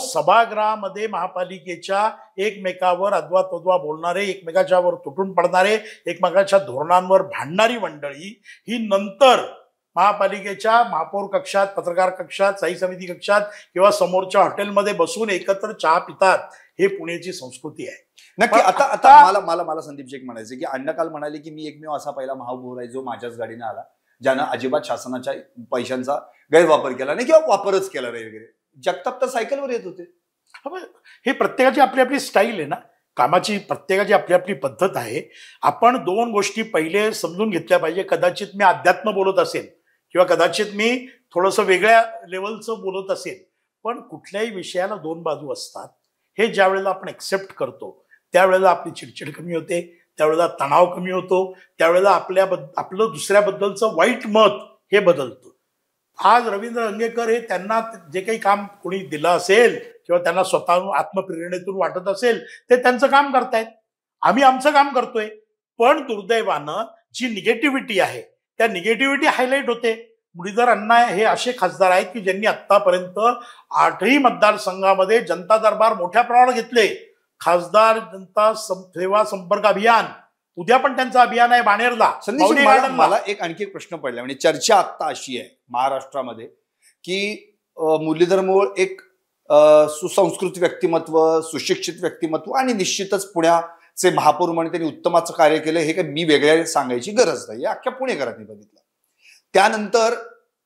सभागृहामध्ये महापालिकेच्या एकमेकावर अद्वा तद्वा बोलणारे, एकमेकाच्या वर तुटून पडणारे, एकमेकाच्या धोरणांवर भांडणारी मंडळी ही नंतर महापालिकेच्या महापौर कक्षात, पत्रकार कक्षात, स्थायी समिती कक्षात किंवा समोरच्या हॉटेलमध्ये बसून एकत्र चहा पितात. हे पुण्याची संस्कृती आहे. नक्की. आता मला संदीपजी एक म्हणायचं की अण्णा काल म्हणाले की मी एकमेव असा पहिला महापौर आहे जो माझ्याच गाडीने आला, ज्यानं अजिबात शासनाच्या पैशांचा गैरवापर केला नाही किंवा वापरच केला नाही वगैरे. जगताप तर सायकलवर येत होते. हे प्रत्येकाची आपली आपली स्टाईल आहे ना, कामाची प्रत्येकाची आपली आपली पद्धत आहे. आपण दोन गोष्टी पहिले समजून घेतल्या पाहिजे. कदाचित मी अध्यात्म बोलत असेल किंवा कदाचित मी थोडंसं वेगळ्या लेवलचं बोलत असेल, पण कुठल्याही विषयाला दोन बाजू असतात. हे ज्या वेळेला आपण एक्सेप्ट करतो त्यावेळेला आपली चिडचिड कमी होते, त्यावेळेला तणाव कमी होतो, त्यावेळेला आपलं दुसऱ्याबद्दलचं वाईट मत हे बदलतं. आज रवींद्र धंगेकर हे त्यांना जे काही काम कोणी दिलं असेल किंवा त्यांना स्वतःहून आत्मप्रेरणेतून वाटत असेल ते त्यांचं काम करतायत, आम्ही आमचं काम करतोय. पण दुर्दैवानं जी निगेटिव्हिटी आहे त्या निगेटिव्हिटी हायलाईट होते. मुरलीधर अण्णा हे असे खासदार आहेत की ज्यांनी आतापर्यंत 8ही मतदारसंघामध्ये जनता दरबार मोठ्या प्रमाणात घेतले. खासदार जनता सेवा संपर्क अभियान, उद्या पण त्यांचं अभियान आहे बाणेरला. मला एक आणखी एक प्रश्न पडला, म्हणजे चर्चा आता अशी आहे महाराष्ट्रामध्ये की मुरलीधर मोहोळ एक सुसंस्कृत व्यक्तिमत्व, सुशिक्षित व्यक्तिमत्व आणि निश्चितच पुण्याचे महापौर म्हणून त्यांनी उत्तमाचं कार्य केलं. हे काही मी वेगळ्या सांगायची गरज नाही, अख्ख्या पुणेकरांनी बघितलं. त्यानंतर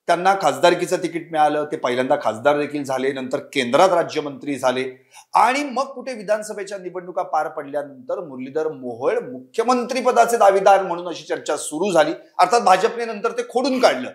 त्यांना खासदारकीचं तिकीट मिळालं, ते पहिल्यांदा खासदार देखील झाले, नंतर केंद्रात राज्यमंत्री झाले आणि मग कुठे विधानसभेच्या निवडणुका पार पडल्यानंतर मुरलीधर मोहोळ मुख्यमंत्री पदाचे दावेदार म्हणून अशी चर्चा सुरू झाली. अर्थात भाजपने नंतर ते खोडून काढलं.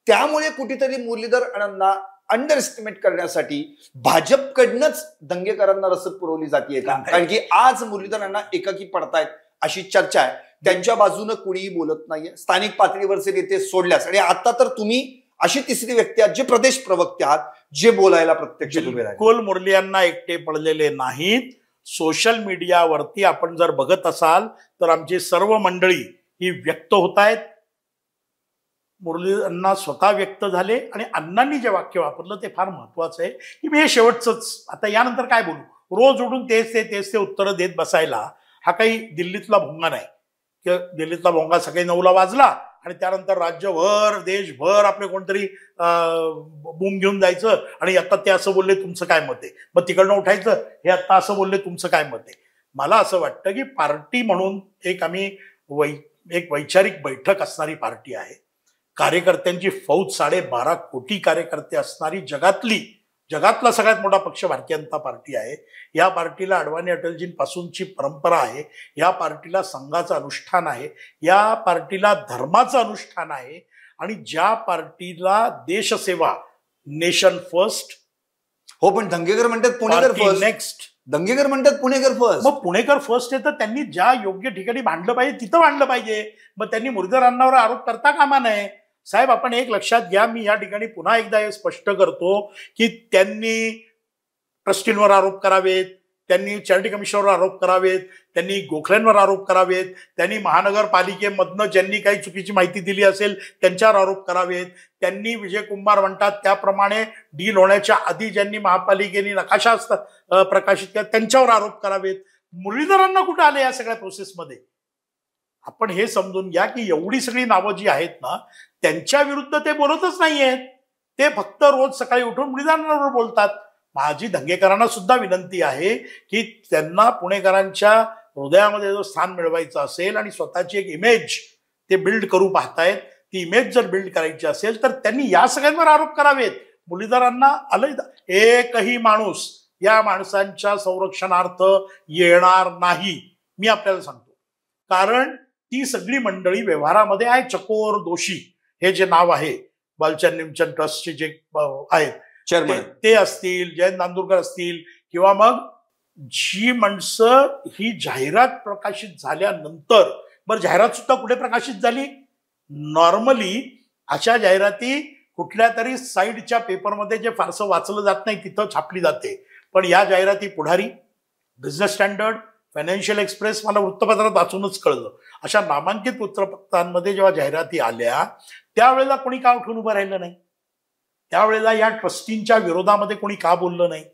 त्यामुळे कुठेतरी मुरलीधर अण्णांना अंडर एस्टिमेट करण्यासाठी भाजपकडनंच दंगेकरांना रसद पुरवली जाते का? कारण की आज मुरलीधर अण्णा एकाकी पडतायत अशी चर्चा आहे. त्यांच्या बाजूने कुणीही बोलत नाहीये. स्थानिक पातळीवरचे नेते सोडल्यास, आणि आता तर तुम्ही अशी तिसरी व्यक्ती आहात जे प्रदेश प्रवक्ते आहात, जे बोलायला प्रत्यक्ष उभे राहिले. बिलकुल मुरली यांना एकटे पडलेले नाहीत. सोशल मीडियावरती आपण जर बघत असाल तर आमची सर्व मंडळी ही व्यक्त होत आहेत. मुरली अण्णा स्वतः व्यक्त झाले आणि अण्णांनी जे वाक्य वापरलं ते फार महत्वाचं आहे की मी हे शेवटचंच, आता यानंतर काय बोलू, रोज उठून तेच ते उत्तरं देत बसायला हा काही दिल्लीतला भोंगा नाही. की दिल्लीतला भोंगा सकाळी 9ला वाजला आणि त्यानंतर राज्यभर देशभर आपले कोणतरी बूम घेऊन जायचं आणि आता ते असं बोलले तुमचं काय मत आहे, मग तिकडनं उठायचं हे आता असं बोलले तुमचं काय मत आहे. मला असं वाटतं की पार्टी म्हणून आम्ही एक वैचारिक बैठक असणारी पार्टी आहे. कार्यकर्त्यांची फौज 12.5 कोटी कार्यकर्ते असणारी जगातला सगळ्यात मोठा पक्ष भारतीय जनता पार्टी आहे. या पार्टीला अडवाणी अटलजींपासूनची परंपरा आहे. या पार्टीला संघाचं अनुष्ठान आहे. या पार्टीला धर्माचं अनुष्ठान आहे. आणि ज्या पार्टीला देशसेवा, नेशन फर्स्ट, हो, पण दंगेकर म्हणतात पुणेकर फर्स्ट, नेक्स्ट दंगेकर म्हणतात पुणेकर फर्स्ट. मग पुणेकर फर्स्ट आहे तर त्यांनी ज्या योग्य ठिकाणी भांडलं पाहिजे तिथं भांडलं पाहिजे. मग त्यांनी मुरलीधर अण्णांवर आरोप करता कामा नये. साहेब, आपण एक लक्षात घ्या, मी या ठिकाणी पुन्हा एकदा हे स्पष्ट करतो की त्यांनी ट्रस्टींवर आरोप करावेत, त्यांनी चॅरिटी कमिशनवर आरोप करावेत, त्यांनी गोखल्यांवर आरोप करावेत, त्यांनी महानगरपालिकेमधनं ज्यांनी काही चुकीची माहिती दिली असेल त्यांच्यावर आरोप करावेत, त्यांनी विजय कुमार म्हणतात त्याप्रमाणे डील होण्याच्या आधी ज्यांनी महापालिकेने नकाशा प्रकाशित केला त्यांच्यावर आरोप करावेत. मुरलीधरांना कुठं आले या सगळ्या प्रोसेसमध्ये? आपण हे समजून घ्या की एवढी सगळी नावं जी आहेत ना त्यांच्या विरुद्ध ते बोलतच नाहीयेत. ते फक्त रोज सकाळी उठून मुरलीधरांवर बोलतात. माझी दंगेकरांना सुद्धा विनंती आहे की त्यांना पुणेकरांच्या हृदयामध्ये जो स्थान मिळवायचं असेल आणि स्वतःची एक इमेज ते बिल्ड करू पाहतायत, ती इमेज जर बिल्ड करायची असेल तर त्यांनी या सगळ्यांवर आरोप करावेत. मुरलीधरांना आलं एकही माणूस या माणसांच्या संरक्षणार्थ येणार नाही, मी आपल्याला सांगतो. कारण ती सगळी मंडळी व्यवहारामध्ये आहे. चकोर दोषी हे जे नाव आहे, बालचंद निमचंद ट्रस्टचे जे आहेत चेअरमन, ते असतील, जयंत नांदुरकर असतील, किंवा मग जी माणसं ही जाहिरात प्रकाशित झाल्यानंतर, बरं जाहिरात सुद्धा कुठे प्रकाशित झाली? नॉर्मली अशा जाहिराती कुठल्या तरी साईडच्या पेपरमध्ये जे फारसं वाचलं जात नाही तिथं छापली जाते. पण या जाहिराती पुढारी, बिझनेस स्टँडर्ड, फायनान्शियल एक्सप्रेस, मला वृत्तपत्रात वाचूनच कळलं, अशा नामांकित वृत्तपत्रांमध्ये जेव्हा जाहिराती आल्या त्यावेळेला कोणी का उठून उभं राहिलं नाही? त्यावेळेला या ट्रस्टींच्या विरोधामध्ये कोणी का बोललं नाही?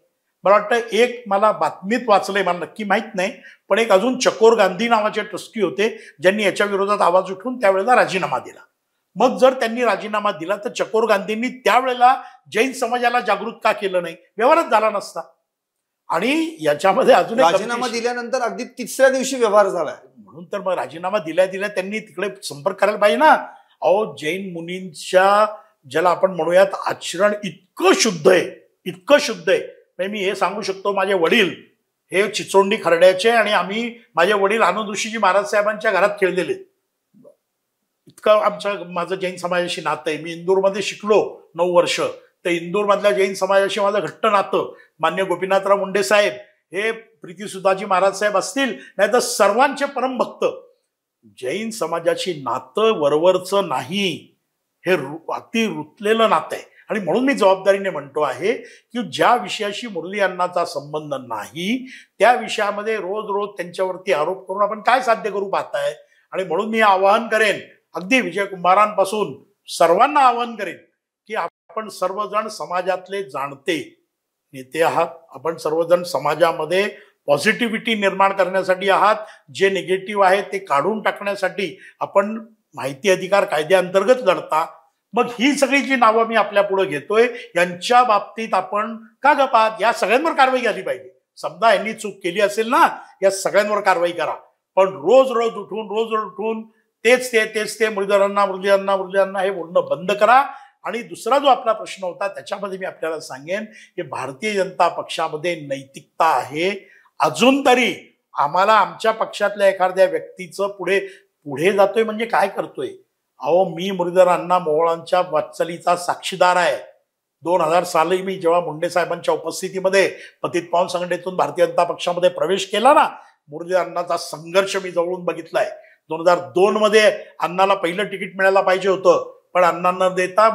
मला वाटतं एक मला बातमीत वाचलंय, मला नक्की माहित नाही, पण एक अजून चकोर गांधी नावाचे ट्रस्टी होते ज्यांनी याच्या विरोधात आवाज उठवून त्यावेळेला राजीनामा दिला. मग जर त्यांनी राजीनामा दिला तर चकोर गांधींनी त्यावेळेला जैन समाजाला जागृत का केलं नाही? व्यवहारच झाला नसता. आणि याच्यामध्ये अजून राजीनामा दिल्यानंतर अगदी तिसऱ्या दिवशी व्यवहार झालाय. म्हणून तर मग राजीनामा दिल्या त्यांनी तिकडे संपर्क करायला पाहिजे ना. अहो, जैन मुनींच्या ज्याला आपण म्हणूयात आचरण इतकं शुद्ध आहे, इतकं शुद्ध आहे. मी हे सांगू शकतो, माझे वडील हे चिचोंडी खरड्याचे आणि माझे वडील आनंदऋषीजी महाराज साहेबांच्या घरात खेळलेले. इतकं माझं जैन समाजाशी नातं आहे. मी इंदूरमध्ये शिकलो 9 वर्ष, तर इंदूर मधल्या जैन समाजाशी माझं घट्ट नातं. मान्य गोपीनाथराव मुंडे साहेब हे प्रीतीसुधाजी महाराज साहेब असतील, नाही तर सर्वांचे परमभक्त. जैन समाजाशी नातं वरवरचं नाही, हे अति रुतलेलं नातं आहे. आणि म्हणून मी जबाबदारीने म्हणतो आहे की ज्या विषयाशी मुरली अण्णांचा संबंध नाही त्या विषयामध्ये रोज रोज त्यांच्यावरती आरोप करून आपण काय साध्य करू पाहताय? आणि म्हणून मी आवाहन करेन, अगदी विजय कुमारांपासून सर्वांना आवाहन करेन की आपण सर्वजण समाजातले जाणते नेते आहात. आपण सर्वजण समाजामध्ये पॉझिटिव्हिटी निर्माण करण्यासाठी आहात. जे निगेटिव्ह आहे ते काढून टाकण्यासाठी आपण माहिती अधिकार कायद्याअंतर्गत लढता. मग ही सगळी जी नावं मी आपल्या पुढे घेतोय यांच्या बाबतीत आपण का गपात? या सगळ्यांवर कारवाई झाली पाहिजे. समजा यांनी चूक केली असेल ना, या सगळ्यांवर कारवाई करा. पण रोज रोज उठून तेच ते मुरलीधरांना हे बोलणं बंद करा. आणि दुसरा जो आपला प्रश्न होता त्याच्यामध्ये मी आपल्याला सांगेन की भारतीय जनता पक्षामध्ये नैतिकता आहे. अजून तरी आम्हाला आमच्या पक्षातल्या एखाद्या व्यक्तीचं पुढे जातोय म्हणजे काय करतोय? अहो, मी मुरलीधर अण्णा मोहोळांच्या वाटचालीचा साक्षीदार आहे. 2000 साली मी जेव्हा मुंडे साहेबांच्या उपस्थितीमध्ये पतित पावन संघटनेतून भारतीय जनता पक्षामध्ये प्रवेश केला ना, मुरलीधर अण्णांचा संघर्ष मी जवळून बघितलाय. 2002 मध्ये अण्णाला पहिलं तिकीट मिळायला पाहिजे होतं, पण अण्णांना देता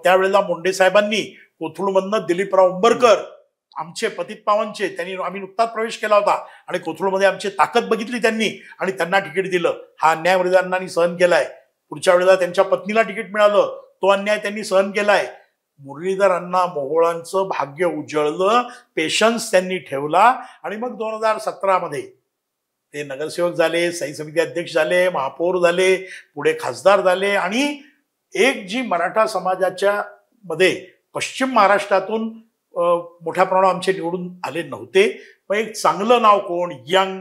त्यावेळेला मुंडे साहेबांनी कोथरूडमधनं दिलीपराव उंबरकर आमचे पतित पावनचे, आम्ही नुकताच प्रवेश केला होता आणि कोथरूडमध्ये आमची ताकद बघितली त्यांनी आणि त्यांना तिकीट दिलं. हा अन्याय मुरलीधर अण्णांनी सहन केलाय. पुढच्या वेळेला त्यांच्या पत्नीला तिकीट मिळालं, तो अन्याय त्यांनी सहन केलाय. मुरलीधर अण्णा मोहोळांचं भाग्य उजळलं, पेशन्स त्यांनी ठेवला आणि मग 2017 मध्ये ते नगरसेवक झाले, स्थायी समिती अध्यक्ष झाले, महापौर झाले, पुढे खासदार झाले. आणि एक जी मराठा समाजाच्या मध्ये पश्चिम महाराष्ट्रातून मोठ्या प्रमाणावर आमचे निवडून आले नव्हते, पण एक चांगलं नाव कोण, यंग,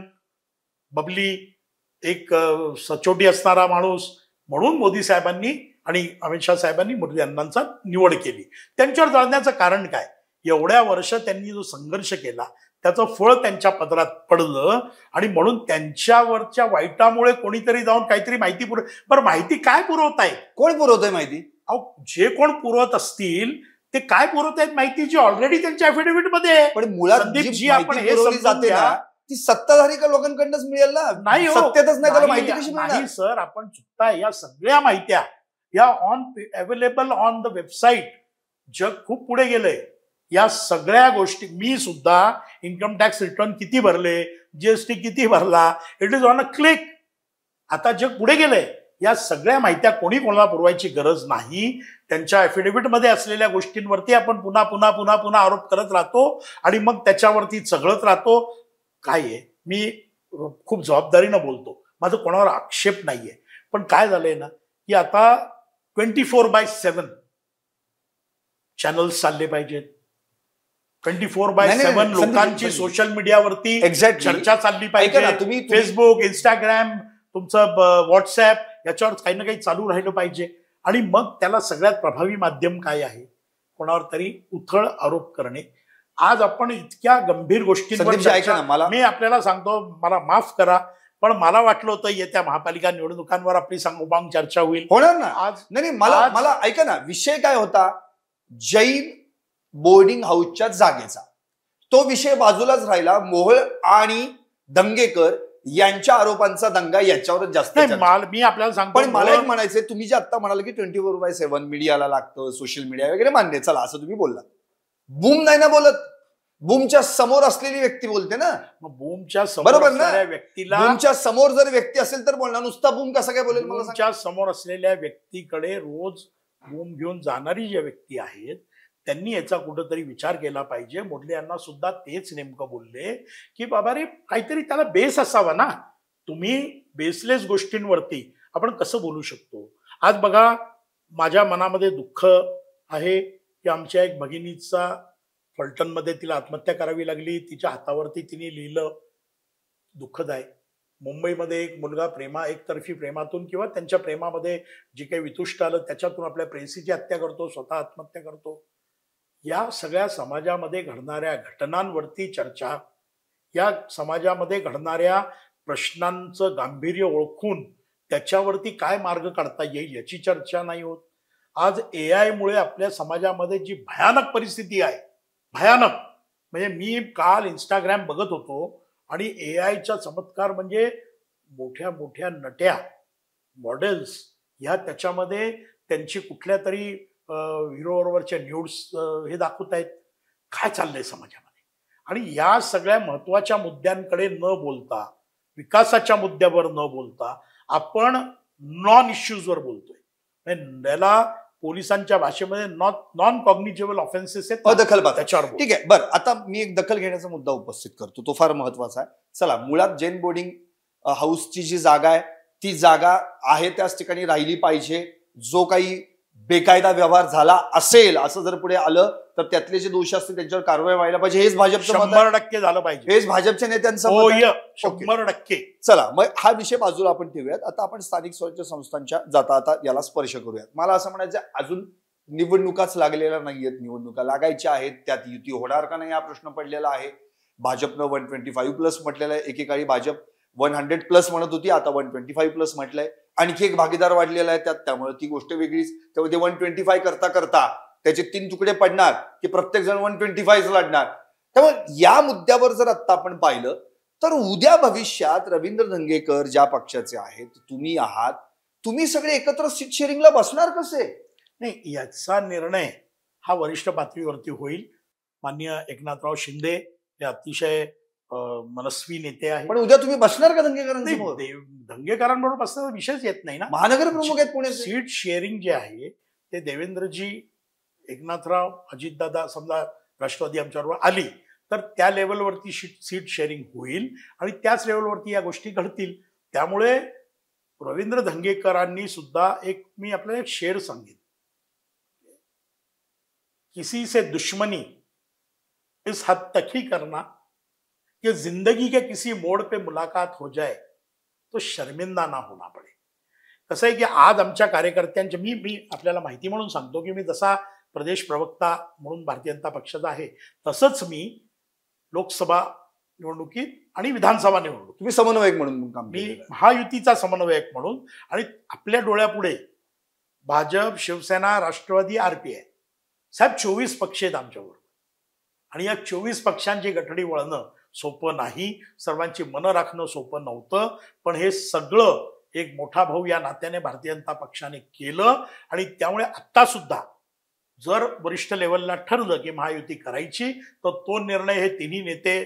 बबली, एक सचोटी असणारा माणूस, म्हणून मोदी साहेबांनी आणि अमित शाह साहेबांनी मुरली अण्णांचा निवड केली. त्यांच्यावर जाण्याचं कारण काय? एवढ्या वर्ष त्यांनी जो संघर्ष केला त्याचं फळ त्यांच्या पदरात पडलं आणि म्हणून त्यांच्यावरच्या वाईटामुळे कोणीतरी जाऊन काहीतरी माहिती बरं माहिती काय पुरवत आहे? कोण पुरवत आहे माहिती? अहो, जे कोण पुरवत असतील ते काय पुरवत आहेत माहिती जी ऑलरेडी त्यांच्या अफिडेव्हिट मध्ये. पण मुळात जी आपण हे जाते ना ती सत्ताधारी का लोकांकडनंच मिळेल ना. नाही, सत्तेतच नाही त्याला माहिती कशी मिळणार? नाही सर, आपण चुकताय. या सगळ्या माहित्या या अवेलेबल ऑन द वेबसाईट. जग खूप पुढे गेलंय. या सगळ्या गोष्टी, मी सुद्धा इन्कम टॅक्स रिटर्न किती भरले, जीएसटी किती भरला, it is on a click. आता जग पुढे गेलंय. या सगळ्या माहित्या कोणाला पुरवायची गरज नाही. त्यांच्या ॲफिडेव्हिटमध्ये असलेल्या गोष्टींवरती आपण पुन्हा पुन्हा पुन्हा पुन्हा आरोप करत राहतो आणि मग त्याच्यावरती चघळत राहतो. काय आहे, मी खूप जबाबदारीनं बोलतो, माझं कोणावर आक्षेप नाहीये. पण काय झालंय ना की आता 24/7 चॅनल्स चालले पाहिजेत. 24/7 लोकांची सोशल मीडियावरती चर्चा चालली पाहिजे. तुम्ही फेसबुक, इंस्टाग्राम, तुमचं व्हॉट्सअप याच्यावर काही ना काही चालू राहिलं पाहिजे. आणि मग त्याला सगळ्यात प्रभावी माध्यम काय आहे? कोणावर तरी उथळ आरोप करणे. आज आपण इतक्या गंभीर गोष्टींवर मी आपल्याला सांगतो, मला माफ करा, पण मला वाटलं होतं येत्या महापालिका निवडणुकांवर आपली सांगोपांग चर्चा होईल. होणार ना आज. नाही मला ऐका ना, विषय काय होता? जैन बोर्डिंग हाऊसच्या जागेचा तो विषय बाजूलाच राहिला. मोहोळ आणि दंगेकर यांच्या आरोपांचा दंगा याच्यावरच जास्त. मी आपल्याला सांगतो, पण मला एक म्हणायचंय, तुम्ही जे आता म्हणाल की 24/7 मीडियाला लागतं, सोशल मीडिया वगैरे मान्य, चला असं तुम्ही बोललात. बूम नाही ना बोलत, बूमच्या समोर असलेली व्यक्ती बोलते ना. बूमच्या समोर बरोबर ना? व्यक्तीला, बूमच्या समोर जर व्यक्ती असेल तर बोलणार, नुसता बूम कसं काय बोलेल? बूमच्या समोर असलेल्या व्यक्तीकडे रोज बूम घेऊन जाणारी ज्या व्यक्ती आहेत त्यांनी याचा कुठंतरी विचार केला पाहिजे. मोडले यांना सुद्धा तेच नेमकं बोलले की बाबा रे, काहीतरी त्याला बेस असावा ना. तुम्ही बेसलेस गोष्टींवरती आपण कसं बोलू शकतो? आज बघा, माझ्या मनामध्ये दुःख आहे की आमच्या एक भगिनीचा फलटणमध्ये तिला आत्महत्या करावी लागली. तिच्या हातावरती तिने लिहिलं, दुःखद आहे. मुंबईमध्ये एक मुलगा एकतर्फी प्रेमातून किंवा त्यांच्या प्रेमामध्ये जे काही वितुष्ट आलं त्याच्यातून आपल्या प्रेयसीची हत्या करतो, स्वतः आत्महत्या करतो. या सगळ्या समाजामध्ये घडणाऱ्या घटनांवरती चर्चा, या समाजामध्ये घडणाऱ्या प्रश्नांचं गांभीर्य ओळखून त्याच्यावरती काय मार्ग काढता येईल याची चर्चा नाही होत. आज AI मुळे आपल्या समाजामध्ये जी भयानक परिस्थिती आहे, भयानक, म्हणजे मी काल इंस्टाग्राम बघत होतो आणि AIचा चमत्कार म्हणजे मोठ्या मोठ्या नट्या, मॉडेल्स ह्या त्याच्यामध्ये त्यांची कुठल्या तरी हिरोबरोबरच्या न्यूड्स हे दाखवत आहेत. काय चाललंय समाजामध्ये? आणि या सगळ्या महत्वाच्या मुद्द्यांकडे न बोलता, विकासाच्या मुद्द्यावर न बोलता आपण नॉन इश्यूजवर बोलतोय. त्याला पोलिसांच्या भाषेमध्ये नॉन कॉग्निजेबल ऑफेन्सेस आहेत, त्याच्यावर. ठीक आहे, बरं, आता मी एक दखल घेण्याचा मुद्दा उपस्थित करतो, तो फार महत्वाचा आहे. चला, मुळात जैन बोर्डिंग हाऊसची जी जागा आहे ती जागा आहे त्याच ठिकाणी राहिली पाहिजे. जो काही बेकायदा व्यवहार झाला असेल असं जर पुढे आलं तर त्यातले जे दोष असतील त्यांच्यावर कारवाई व्हायला पाहिजे. हेच भाजपचं 100% झालं पाहिजे. हेच भाजपच्या नेत्यांचं 100%. चला, मग हा विषय बाजूला आपण ठेवूयात. आता आपण स्थानिक स्वराज्य संस्थांच्या जाता आता याला स्पर्श करूयात. मला असं म्हणायचं, अजून निवडणुकाच लागलेल्या नाहीयेत, निवडणुका लागायच्या आहेत, त्यात युती होणार का नाही हा प्रश्न पडलेला आहे. भाजपनं 125+ म्हटलेलं आहे, एकेकाळी भाजप 100+ म्हणत होती, आता 125+ म्हटलंय. आणखी एक भागीदार वाढलेला आहे त्यात, त्यामुळे ती गोष्ट वेगळीच. त्यामुळे 125 करता करता त्याचे 3 तुकडे पडणार की प्रत्येक जण 125 लढणार. त्यामुळे या मुद्द्यावर जर आता आपण पाहिलं तर उद्या भविष्यात रवींद्र धंगेकर ज्या पक्षाचे आहेत, तुम्ही आहात, तुम्ही सगळे एकत्र सीट शेअरिंगला बसणार कसे? नाही, याचा निर्णय हा वरिष्ठ पातळीवरती होईल. माननीय एकनाथराव शिंदे हे अतिशय मनस्वी नेते आहेत. पण उद्या तुम्ही बसणार का धंगेकरांसमोर? धंगेकरांबरोबर बसण्याचा विषयच येत नाही ना. महानगर प्रमुख आहेत पुणे. सीट शेअरिंग जे आहे ते देवेंद्रजी, एकनाथराव, अजितदादा, समजा राष्ट्रवादी आमच्याबरोबर आली तर त्या लेवलवरती सीट शेअरिंग होईल आणि त्याच लेवलवरती या गोष्टी घडतील. त्यामुळे रवींद्र धंगेकरांनी सुद्धा मी आपल्याला एक शेर सांगेन, किसी से दुश्मनी इस हद तक ही करना कि जिंदगी के किसी मोड़ पे मुलाकात हो जाए तो शर्मिंदा ना होना पडे. कसं आहे की आज आमच्या कार्यकर्त्यांच्या, मी आपल्याला माहिती म्हणून सांगतो की मी जसा प्रदेश प्रवक्ता म्हणून भारतीय जनता पक्षाचा आहे तसंच मी लोकसभा निवडणुकीत आणि विधानसभा निवडणूक तुम्ही समन्वयक म्हणून काम, मी महायुतीचा समन्वयक म्हणून, आणि आपल्या डोळ्यापुढे भाजप, शिवसेना, राष्ट्रवादी, RPI साहेब 24 पक्ष आहेत आमच्याबरोबर. आणि या 24 पक्षांची गठडी वळणं सोपं नाही, सर्वांची मनं राखणं सोपं नव्हतं. पण हे सगळं एक मोठा भाऊ या नात्याने भारतीय जनता पक्षाने केलं. आणि त्यामुळे आत्ता सुद्धा जर वरिष्ठ लेवलला ठरलं की महायुती करायची तर तो निर्णय हे तिन्ही नेते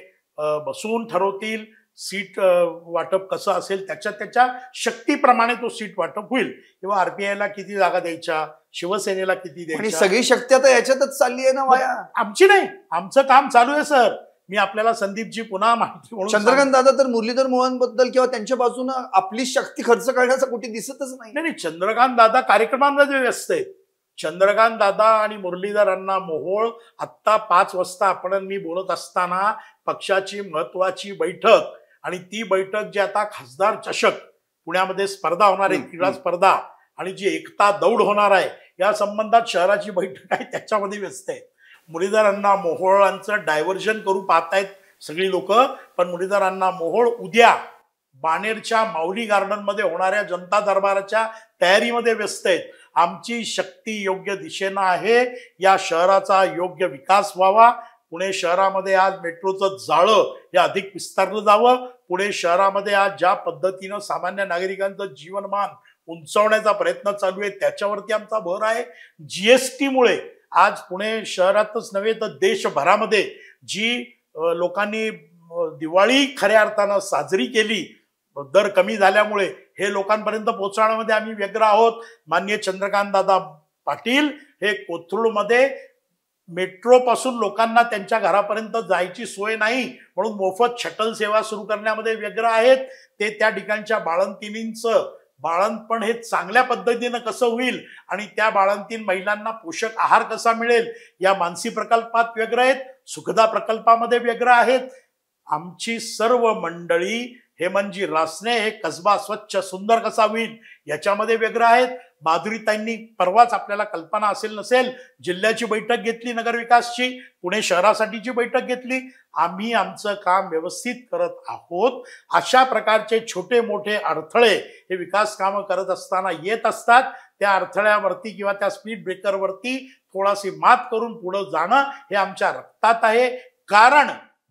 बसून ठरवतील. सीट वाटप कसं असेल त्याच्या शक्तीप्रमाणे तो सीट वाटप होईल. किंवा RPIला किती जागा द्यायच्या, शिवसेनेला किती द्यायच्या, सगळी शक्ती आता याच्यातच चालली आहे ना. वाया आमची नाही, आमचं काम चालू आहे सर. मी आपल्याला संदीपजी पुन्हा माहिती म्हणून, चंद्रकांत दादा तर मुरलीधर मोहनबद्दल किंवा त्यांच्या बाजूनं आपली शक्ती खर्च करण्याचा कुठे दिसतच नाही. चंद्रकांत दादा कार्यक्रमांमध्ये व्यस्त आहेत. चंद्रकांत दादा आणि मुरलीधर अण्णा मोहोळ आत्ता 5 वाजता आपण मी बोलत असताना पक्षाची महत्वाची बैठक आणि ती बैठक जी आता खासदार चषक पुण्यामध्ये स्पर्धा होणार आहे, क्रीडा स्पर्धा आणि जी एकता दौड होणार आहे या संबंधात शहराची बैठक आहे त्याच्यामध्ये व्यस्त आहे. मुरलीधर अण्णा मोहोळांचं डायव्हर्जन करू पाहतायत सगळी लोक, पण मुरलीधर अण्णा मोहोळ उद्या बाणेरच्या माऊली गार्डन मध्ये होणाऱ्या जनता दरबाराच्या तयारीमध्ये व्यस्त आहेत. आमची शक्ती योग्य दिशेनं आहे, या शहराचा योग्य विकास व्हावा. पुणे शहरामध्ये आज मेट्रोचं जाळं हे अधिक विस्तारलं जावं. पुणे शहरामध्ये आज ज्या पद्धतीनं सामान्य नागरिकांचं जीवनमान उंचावण्याचा प्रयत्न चालू आहे त्याच्यावरती आमचा भर आहे. जीएसटीमुळे आज पुणे शहरातच नव्हे तर देशभरामध्ये जी लोकांनी दिवाळी खऱ्या अर्थानं साजरी केली, दर कमी झाल्यामुळे हे लोकांपर्यंत पोहोचवण्यामध्ये आम्ही व्यग्र आहोत. माननीय चंद्रकांत दादा पाटील हे कोथरूडमध्ये मेट्रो पासून लोकांना त्यांच्या घरापर्यंत जायची सोय नाही म्हणून मोफत शटल सेवा सुरू करण्यामध्ये व्यग्र आहेत. ते त्या ठिकाणच्या बाळंतिणींचं बाळंतपण हे चांगल्या पद्धतीनं कसं होईल आणि त्या बाळंतीण महिलांना पोषक आहार कसा मिळेल या मानसी प्रकल्पात व्यग्र आहेत. सुखदा प्रकल्पामध्ये व्यग्र आहेत. आमची सर्व मंडळी हेमंतजी रासने हे कसबा स्वच्छ सुंदर कसा होईल याच्यामध्ये व्यग्र आहेत. माधुरीताईंनी परवाच आपल्याला कल्पना असेल नसेल जिल्ह्याची बैठक घेतली, नगरविकासची पुणे शहरासाठीची बैठक घेतली. आम्ही आमचं काम व्यवस्थित करत आहोत. अशा प्रकारचे छोटे मोठे अडथळे हे विकास कामं करत असताना येत असतात. त्या अडथळ्यावरती किंवा त्या स्पीड ब्रेकरवरती थोडाशी मात करून पुढे जाणं हे आमच्या रक्तात आहे. कारण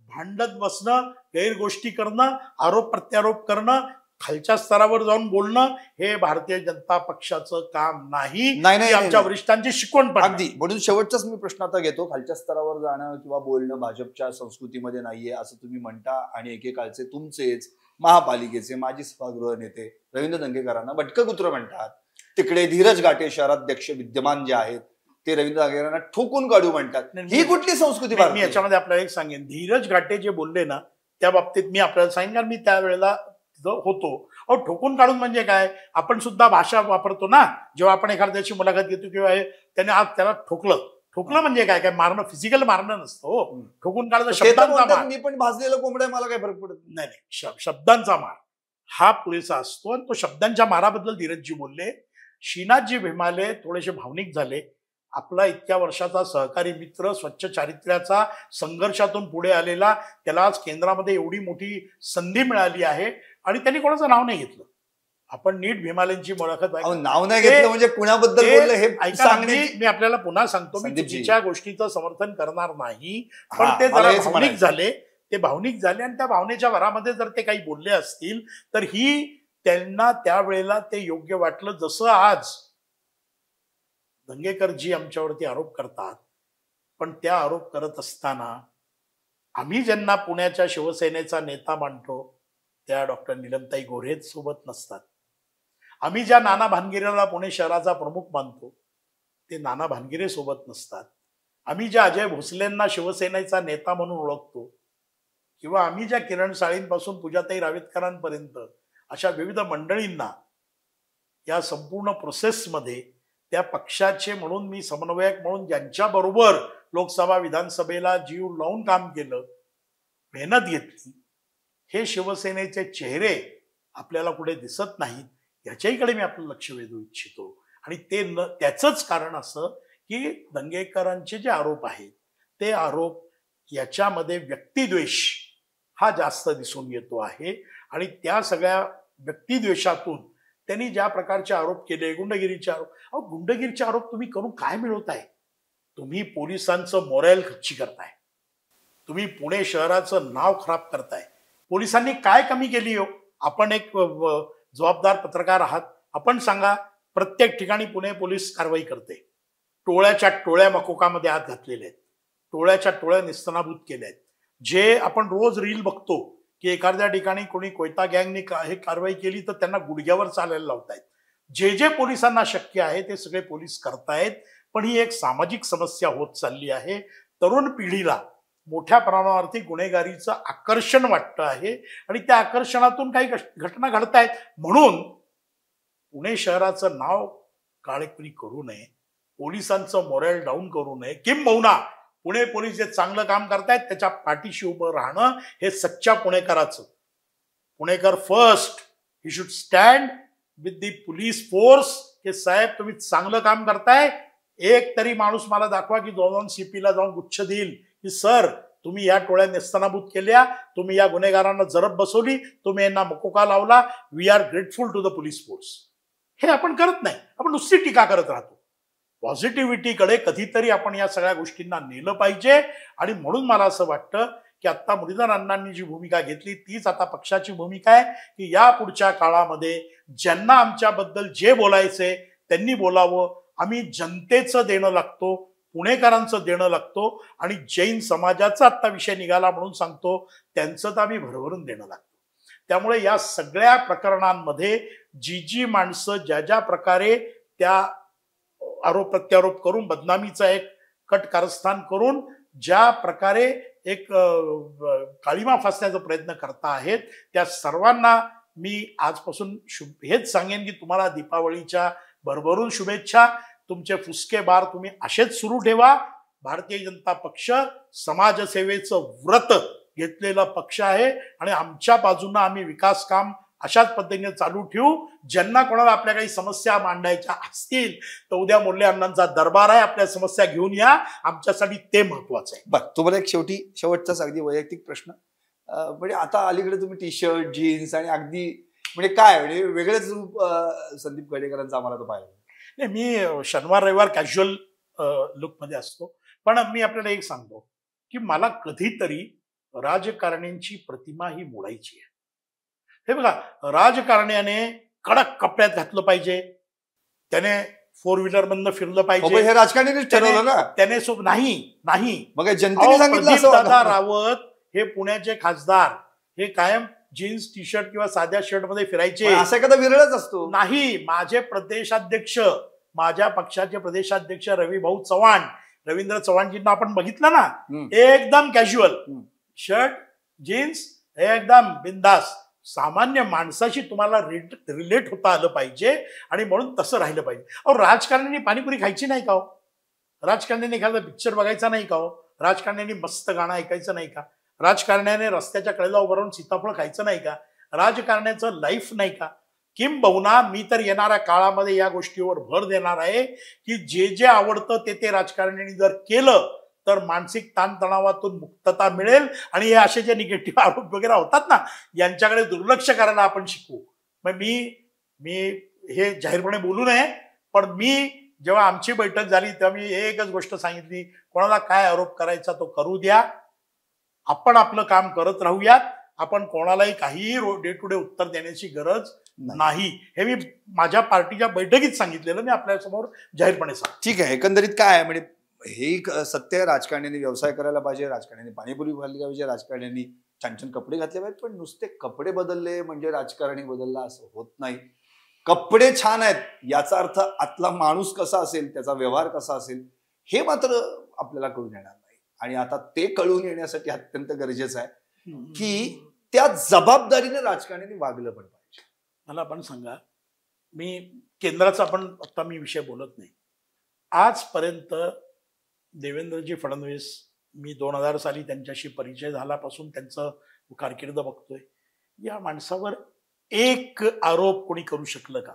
भांडत बसणं, गैरगोष्टी करणं, आरोप प्रत्यारोप करणं, खालच्या स्तरावर जाऊन बोलणं हे भारतीय जनता पक्षाचं काम नाही. आमच्या वरिष्ठांची शिकवण पण अगदी. म्हणून शेवटचाच मी प्रश्न आता घेतो. खालच्या स्तरावर जाणं किंवा बोलणं भाजपच्या संस्कृतीमध्ये नाहीये असं तुम्ही म्हणता आणि एकेकाळचे तुमचेच महापालिकेचे माजी सभागृह नेते रवींद्र दंगेकरांना भटकं कुत्रं म्हणतात. तिकडे धीरज घाटे शहराध्यक्ष विद्यमान जे आहेत ते रवींद्र दंगेकरांना ठोकून काढू म्हणतात. ही कुठली संस्कृती? मी याच्यामध्ये आपल्याला एक सांगेन, धीरज घाटे जे बोलले ना त्या बाबतीत मी आपल्याला सांगेन, कारण मी त्यावेळेला होतो. अहो ठोकून काढून म्हणजे काय? आपण सुद्धा भाषा वापरतो ना जेव्हा आपण एखाद्याची मुलाखत घेतो किंवा त्याने आज त्याला ठोकलं म्हणजे काय? काय मारणं, फिजिकल मारणं नसतं हो. ठोकून काढायचं शब्दांचा मार. मी पण भाजलेलं कोंबड्या मला काय फरक पडत नाही. शब्दांचा मार हा पुरेसा असतो आणि तो शब्दांच्या माराबद्दल धीरजजी बोलले. श्रीनाथजी भीमाले थोडेसे भावनिक झाले. आपला इतक्या वर्षाचा सहकारी मित्र, स्वच्छ चारित्र्याचा, संघर्षातून पुढे आलेला, त्याला आज केंद्रामध्ये एवढी मोठी संधी मिळाली आहे आणि त्यांनी कोणाचं नाव नाही घेतलं. आपण नीट भीमालेंची मुलाखत नाव नाही घेतलं म्हणजे कुणाबद्दल बोललं हे मी आपल्याला पुन्हा सांगतो. मी चुकीच्या गोष्टीचं समर्थन करणार नाही, पण ते जरा भावनिक झाले. ते भावनिक झाले आणि त्या भावनेच्या भरामध्ये जर ते काही बोलले असतील तर ही त्यांना त्यावेळेला ते योग्य वाटलं. जसं आज दंगेकरजी आमच्यावरती आरोप करतात, पण त्या आरोप करत असताना आम्ही ज्यांना पुण्याच्या शिवसेनेचा नेता मानतो त्या डॉक्टर नीलमताई गोऱ्हे सोबत नसतात. आम्ही ज्या नाना भानगिरेला पुणे शहराचा प्रमुख मानतो ते नाना भानगिरे सोबत नसतात. आम्ही ज्या अजय भोसलेंना शिवसेनेचा नेता म्हणून ओळखतो किंवा आम्ही ज्या किरण साळींपासून पूजाताई रावेतकरांपर्यंत अशा विविध मंडळींना या संपूर्ण प्रोसेसमध्ये त्या पक्षाचे म्हणून मी समन्वयक म्हणून ज्यांच्या बरोबर लोकसभा विधानसभेला जीव लावून काम केलं, मेहनत घेतली, हे शिवसेनेचे चेहरे आपल्याला कुठे दिसत नाहीत. याच्याकडे मी आपलं लक्ष वेधू इच्छितो. आणि त्याचंच कारण असं की दंगेकरांचे जे आरोप आहेत ते आरोप याच्यामध्ये व्यक्तिद्वेष हा जास्त दिसून येतो आहे. आणि त्या सगळ्या व्यक्तिद्वेषातून त्यांनी ज्या प्रकारचे आरोप केले, गुंडगिरीचे आरोप. अहो गुंडगिरीचे आरोप तुम्ही करून काय मिळवताय? तुम्ही पोलिसांचं मोरल खच्ची करताय. तुम्ही पुणे शहराचं नाव खराब करताय. पोलिसांनी काय कमी केली हो? आपण एक जबाबदार पत्रकार आहात, आपण सांगा. प्रत्येक ठिकाणी पुणे पोलीस कारवाई करते. टोळ्याच्या टोळ्या मकोकामध्ये हात घातलेले आहेत, टोळ्याच्या टोळ्या निस्तनाभूत केल्या आहेत. जे आपण रोज रील बघतो की एखाद्या ठिकाणी कोणी कोयता गँगने हे कारवाई केली तर त्यांना गुडघ्यावर चालायला लावतायत. जे पोलिसांना शक्य आहे ते सगळे पोलीस करतायत. पण ही एक सामाजिक समस्या होत चालली आहे. तरुण पिढीला मोठ्या प्रमाणावरती गुन्हेगारीचं आकर्षण वाटतं आहे आणि त्या आकर्षणातून काही घटना घडतायत. म्हणून पुणे शहराचं नाव काळेकुरी करू नये. पोलिसांचं मोरल डाऊन करू नये, किंबहुना पुणे पोलीस जे चांगलं काम करतायत त्याच्या पाठीशी उभं राहणं हे सच्च्या पुणेकराचं. पुणेकर first, he should stand with the police force की साहेब तुम्ही चांगलं काम करताय. एक तरी माणूस मला दाखवा की दोन सीपीला जाऊन गुच्छ देईल की सर तुम्ही या टोळ्या नेस्तनाबूत केल्या, तुम्ही या गुन्हेगारांना जरब बसवली, तुम्ही यांना मकोका लावला, we are grateful to the police force. हे आपण करत नाही, आपण नुसती टीका करत राहतो. पॉझिटिव्हिटीकडे कधीतरी आपण या सगळ्या गोष्टींना नेलं पाहिजे. आणि म्हणून मला असं वाटतं की आता मुरलीधर अण्णांनी जी भूमिका घेतली तीच आता पक्षाची भूमिका आहे की या पुढच्या काळामध्ये ज्यांना आमच्याबद्दल जे बोलायचे त्यांनी बोलावं. आम्ही जनतेचं देणं लागतो, पुणेकरांचं देणं लागतो, आणि जैन समाजाचा आत्ता विषय निघाला म्हणून सांगतो त्यांचं तर आम्ही भरभरून देणं लागतो. त्यामुळे या सगळ्या प्रकरणांमध्ये जी माणसं ज्या प्रकारे त्या आरोप प्रत्यारोप करून बदनामीचा एक कट कारस्थान करून ज्या प्रकारे एक काळीमा फासण्याचा प्रयत्न करता आहेत त्या सर्वांना मी आजपासून हेच सांगेन की तुम्हाला दीपावलीच्या भरभरून शुभेच्छा. तुमचे फुसके बार तुम्ही असेच सुरू ठेवा. भारतीय जनता पक्ष समाजसेवेचं व्रत घेतलेला पक्ष आहे आणि आमच्या बाजूने आम्ही विकास काम अशाच पद्धतीने चालू ठेवू. ज्यांना कोणाला आपल्या काही समस्या मांडायच्या असतील तर उद्या मुरली अण्णांचा दरबार आहे, आपल्या समस्या घेऊन या, आमच्यासाठी ते महत्वाचं आहे. बरं, तुम्हाला एक शेवटचाच अगदी वैयक्तिक प्रश्न. म्हणजे आता अलीकडे तुम्ही टी शर्ट जीन्स आणि अगदी म्हणजे काय म्हणजे वेगळंच रूप संदीप गडेकरांचं आम्हाला तो पाहिलं. नाही, मी शनिवार रविवार कॅज्युअल लुकमध्ये असतो, पण मी आपल्याला एक सांगतो की मला कधीतरी राजकारण्यांची प्रतिमा ही मोडायची आहे. हे बघा, राजकारण्याने कडक कपड्यात घातलं पाहिजे, त्याने फोर व्हीलर मधनं फिरलं पाहिजे, हे राजकारण्यांनीच ठरवलं ना. त्याने नाही मग जनतेने सांगितलं. दादा रावत हे पुण्याचे खासदार हे कायम जीन्स टी शर्ट किंवा साध्या शर्ट मध्ये फिरायचे, असं एखादा विरळच असतो. नाही, माझे प्रदेशाध्यक्ष, माझ्या पक्षाचे प्रदेशाध्यक्ष रविभाऊ चव्हाण, रवींद्र चव्हाणजींना आपण बघितलं ना, एकदम कॅज्युअल शर्ट जीन्स, एकदम बिंदास. सामान्य माणसाशी तुम्हाला रिलेट होता आलं पाहिजे आणि म्हणून तसं राहिलं पाहिजे. अहो, राजकारण्यांनी पाणीपुरी खायची नाही का हो? राजकारण्यांनी एखादा पिक्चर बघायचा नाही का हो? राजकारण्यांनी मस्त गाणं ऐकायचं नाही का? राजकारण्याने रस्त्याच्या कडेला उभं राहून सीताफळ खायचं नाही का? राजकारण्याचं लाईफ नाही का? किंबहुना मी तर येणाऱ्या काळामध्ये या गोष्टीवर भर देणार आहे की जे आवडतं ते राजकारण्यांनी जर केलं तर मानसिक ताणतणावातून मुक्तता मिळेल आणि हे असे जे निगेटिव्ह आरोप वगैरे होतात ना यांच्याकडे दुर्लक्ष करायला आपण शिकू. मग मी हे जाहीरपणे बोलू नये, पण मी जेव्हा आमची बैठक झाली तेव्हा मी एकच गोष्ट सांगितली, कोणाला काय आरोप करायचा तो करू द्या, आपण आपलं काम करत राहूयात, आपण कोणालाही काहीही डे टू डे उत्तर देण्याची गरज नाही. हे मी माझ्या पार्टीच्या बैठकीत सांगितलेलं, मी आपल्यासमोर जाहीरपणे सांग. ठीक आहे, एकंदरीत काय आहे म्हणजे हे सत्य, राजकारण्यांनी व्यवसाय करायला पाहिजे, राजकारण्यांनी पाणीपुरी खाल्ली पाहिजे, राजकारण्यांनी छान छान कपडे घातले पाहिजेत, पण नुसते कपडे बदलले म्हणजे राजकारणी बदलला असं होत नाही. कपडे छान आहेत याचा अर्थ आतला माणूस कसा असेल, त्याचा व्यवहार कसा असेल हे मात्र आपल्याला कळून येणार नाही. आणि आता ते कळून येण्यासाठी अत्यंत गरजेचं आहे की त्या जबाबदारीने राजकारण्यांनी वागलं पण पाहिजे. मला पण सांगा, मी केंद्राचा पण आता मी विषय बोलत नाही. आजपर्यंत देवेंद्रजी फडणवीस, मी 2000 साली त्यांच्याशी परिचय झाल्यापासून त्यांचं कारकीर्द बघतोय, या माणसावर एक आरोप कोणी करू शकलं का?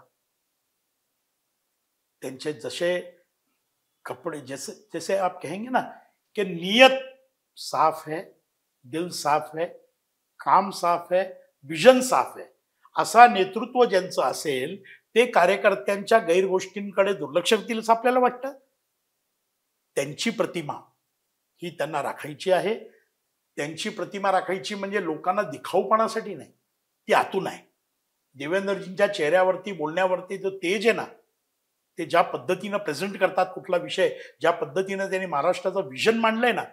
त्यांचे जसे कपडे, जैसे आप कहेंगे ना कि नियत साफ है, दिल साफ है, काम साफ है, विजन साफ है, असा नेतृत्व ज्यांचं असेल ते कार्यकर्त्यांच्या गैरगोष्टींकडे दुर्लक्ष करतील असं आपल्याला वाटतं. त्यांची प्रतिमा ही त्यांना राखायची आहे. त्यांची प्रतिमा राखायची म्हणजे लोकांना दिखाऊपणासाठी नाही, ती आतून आहे. देवेंद्रजींच्या चेहऱ्यावरती, बोलण्यावरती जो तेज आहे ना, ते ज्या पद्धतीनं प्रेझेंट करतात कुठला विषय, ज्या पद्धतीनं त्यांनी महाराष्ट्राचं विजन मांडलंय ना,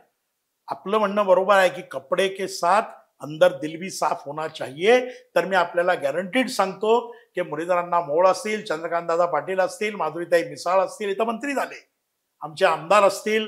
आपलं म्हणणं बरोबर आहे की कपडे के साथ अंदर दिल भी साफ होना चाहिए. तर मी आपल्याला गॅरंटीड सांगतो की मुरलीधरांना मोळ असतील, चंद्रकांत दादा पाटील असतील, माधुरीताई मिसाळ असतील, इथं मंत्री झाले, आमचे आमदार असतील,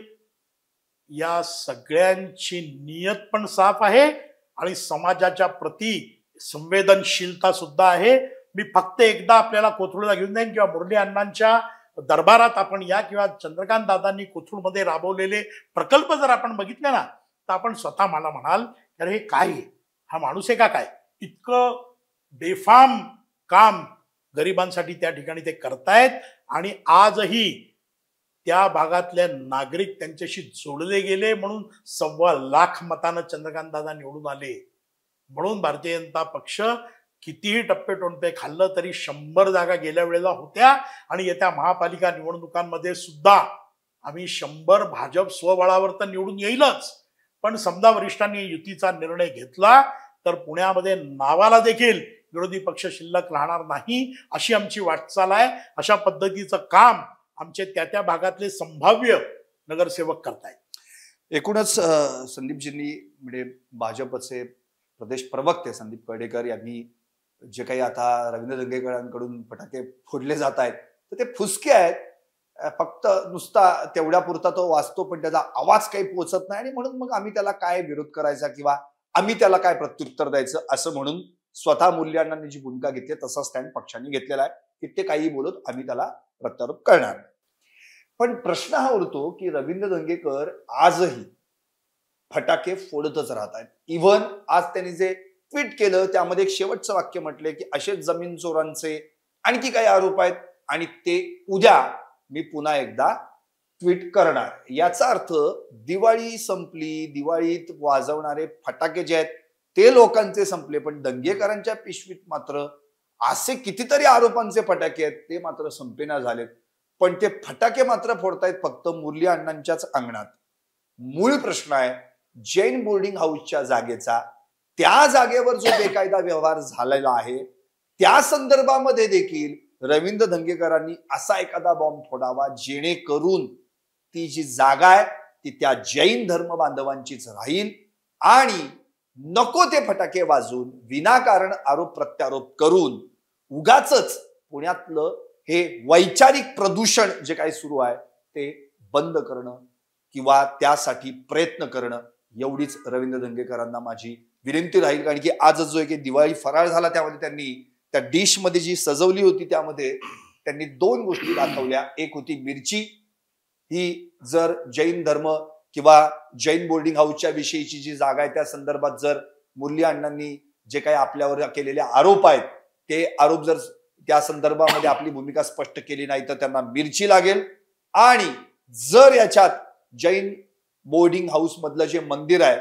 या सगळ्यांची नियत पण साफ आहे आणि समाजाच्या प्रती संवेदनशीलता सुद्धा आहे. मी फक्त एकदा आपल्याला कोथरूडला घेऊन जाईन किंवा मुरली अण्णांच्या दरबारात आपण या किंवा चंद्रकांत दादांनी कोथरूडमध्ये राबवलेले प्रकल्प जर आपण बघितले ना, तर आपण स्वतः मला म्हणाल अरे हे काय आहे, हा माणूस आहे का काय, इतकं बेफाम काम गरिबांसाठी त्या ठिकाणी ते करतायत. आणि आजही त्या भागातले नागरिक त्यांच्याशी जोडले गेले म्हणून 1.25 मतानं चंद्रकांत दादा निवडून आले. म्हणून भारतीय जनता पक्ष कितीही टप्पे खाल्लं तरी 100 जागा गेल्या वेळेला होत्या. आणि येत्या महापालिका निवडणुकांमध्ये सुद्धा आम्ही 100 भाजप स्वबळावर तर निवडून येईलच, पण समजा वरिष्ठांनी युतीचा निर्णय घेतला तर पुण्यामध्ये नावाला देखील विरोधी पक्ष शिल्लक राहणार नाही, अशी आमची वाटचाल आहे. अशा पद्धतीचं काम आमचे त्या भागातले संभाव्य नगरसेवक करतायत. एकूणच संदीपजींनी म्हणजे भाजपचे प्रदेश प्रवक्ते संदीप कर्डेकर यांनी जे काही आता रवींद्र दंगेकरांकडून फटाके फोडले जात आहेत तर ते फुसके आहेत, फक्त नुसता तेवढ्या पुरता तो वाचतो पण त्याचा आवाज काही पोहोचत नाही. आणि म्हणून मग आम्ही त्याला काय विरोध करायचा किंवा आम्ही त्याला काय प्रत्युत्तर द्यायचं असं म्हणून स्वतः मूल्यांनी जी भूमिका घेतली तसा स्टँड पक्षांनी घेतलेला आहे की ते काही बोलत आम्ही त्याला प्रत्यारोप करणार नाही. पण प्रश्न हा उरतो की रवींद्र दंगेकर आजही फटाके फोडतच राहत आहेत. इव्हन आज त्यांनी जे ट्विट केलं त्यामध्ये एक शेवटचं वाक्य म्हटलंय की असेच जमीन चोरांचे आणखी काही आरोप आहेत आणि ते उद्या मी पुन्हा एकदा ट्विट करणार. याचा अर्थ दिवाळी संपली, दिवाळीत वाजवणारे फटाके जे आहेत ते लोकांचे संपले, पण दंगेकरांच्या पिशवीत मात्र असे कितीतरी आरोपांचे फटाके आहेत ते मात्र संपेना झालेत. पण ते फटाके मात्र फोडतायत फक्त मुरली अण्णांच्याच अंगणात. मूळ प्रश्न आहे जैन बोर्डिंग हाऊसच्या जागेचा. त्या जागेवर जो बेकायदा व्यवहार झालेला आहे त्या संदर्भामध्ये देखील रवींद्र दंगेकरांनी असा एखादा बॉम्ब फोडावा जेणेकरून ती जी जागा आहे ती त्या जैन धर्म बांधवांचीच राहील आणि नको ते फटाके वाजून विनाकारण आरोप प्रत्यारोप करून उगाचच पुण्यातलं हे वैचारिक प्रदूषण जे काही सुरू आहे ते बंद करणं किंवा त्यासाठी प्रयत्न करणं एवढीच रवींद्र दंगेकरांना माझी विनंती राहील. कारण की आजच जो एक दिवाळी फराळ झाला त्यामध्ये त्यांनी त्या डिश मध्ये जी सजवली होती त्यामध्ये त्यांनी 2 गोष्टी दाखवल्या. एक होती मिरची, ही जर जैन धर्म किंवा जैन बोर्डिंग हाऊसच्या विषयीची जी जागा आहे त्या संदर्भात जर मुरली अण्णांनी जे काही आपल्यावर केलेले आरोप आहेत ते आरोप जर त्या संदर्भामध्ये आपली भूमिका स्पष्ट केली नाही तर त्यांना मिरची लागेल. आणि जर याच्यात जैन बोर्डिंग हाऊस मधलं जे मंदिर आहे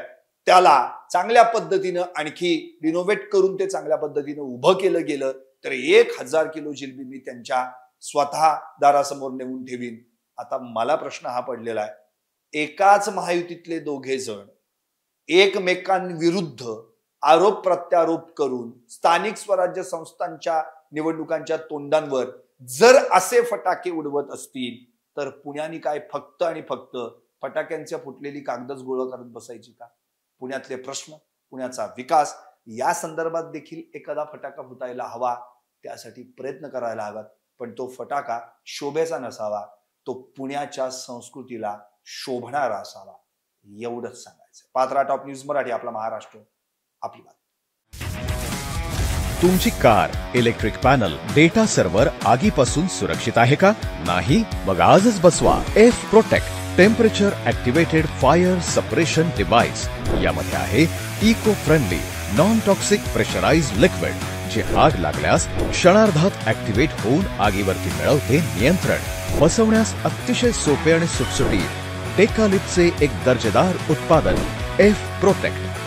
त्याला चांगल्या पद्धतीनं आणखी रिनोव्हेट करून ते चांगल्या पद्धतीनं उभं केलं गेलं तर 1000 किलो जिलबी मी त्यांच्या स्वतः दारासमोर नेऊन ठेवीन. आता मला प्रश्न हा पडलेला आहे, एकाच महायुतीतले दोघे जण एकमेकांविरुद्ध आरोप प्रत्यारोप करून स्थानिक स्वराज्य संस्थांच्या निवडणुकांच्या तोंडांवर जर असे फटाके उडवत असतील तर पुण्याने काय फक्त आणि फक्त फटाक्यांच्या फुटलेली कागदच गोळा करत बसायची का? पुण्यातले प्रश्न, पुण्याचा विकास या संदर्भात देखील एखादा फटाका फुटायला हवा, त्यासाठी प्रयत्न करायला हवात. पण तो फटाका शोभेचा नसावा, तो पुण्याच्या संस्कृतीला शोभणारा असावा, एवढंच सांगायचं. पात्रा टॉप न्यूज मराठी, आपला महाराष्ट्र, आपली बात. तुमची car, electric panel, data server आगीपासून सुरक्षित आहे का? नाही? मग आजच बसवा F protect temperature activated fire suppression device. यामध्ये आहे eco friendly non toxic pressurised liquid जे आग लागल्यास क्षणार्धात ऍक्टिव्हेट होऊन आगीवरती मिळवते नियंत्रण. बसवण्यास अतिशय सोपे आणि सुटसुटीत. टेकालिपचे एक दर्जेदार उत्पादन एफ प्रोटेक्ट.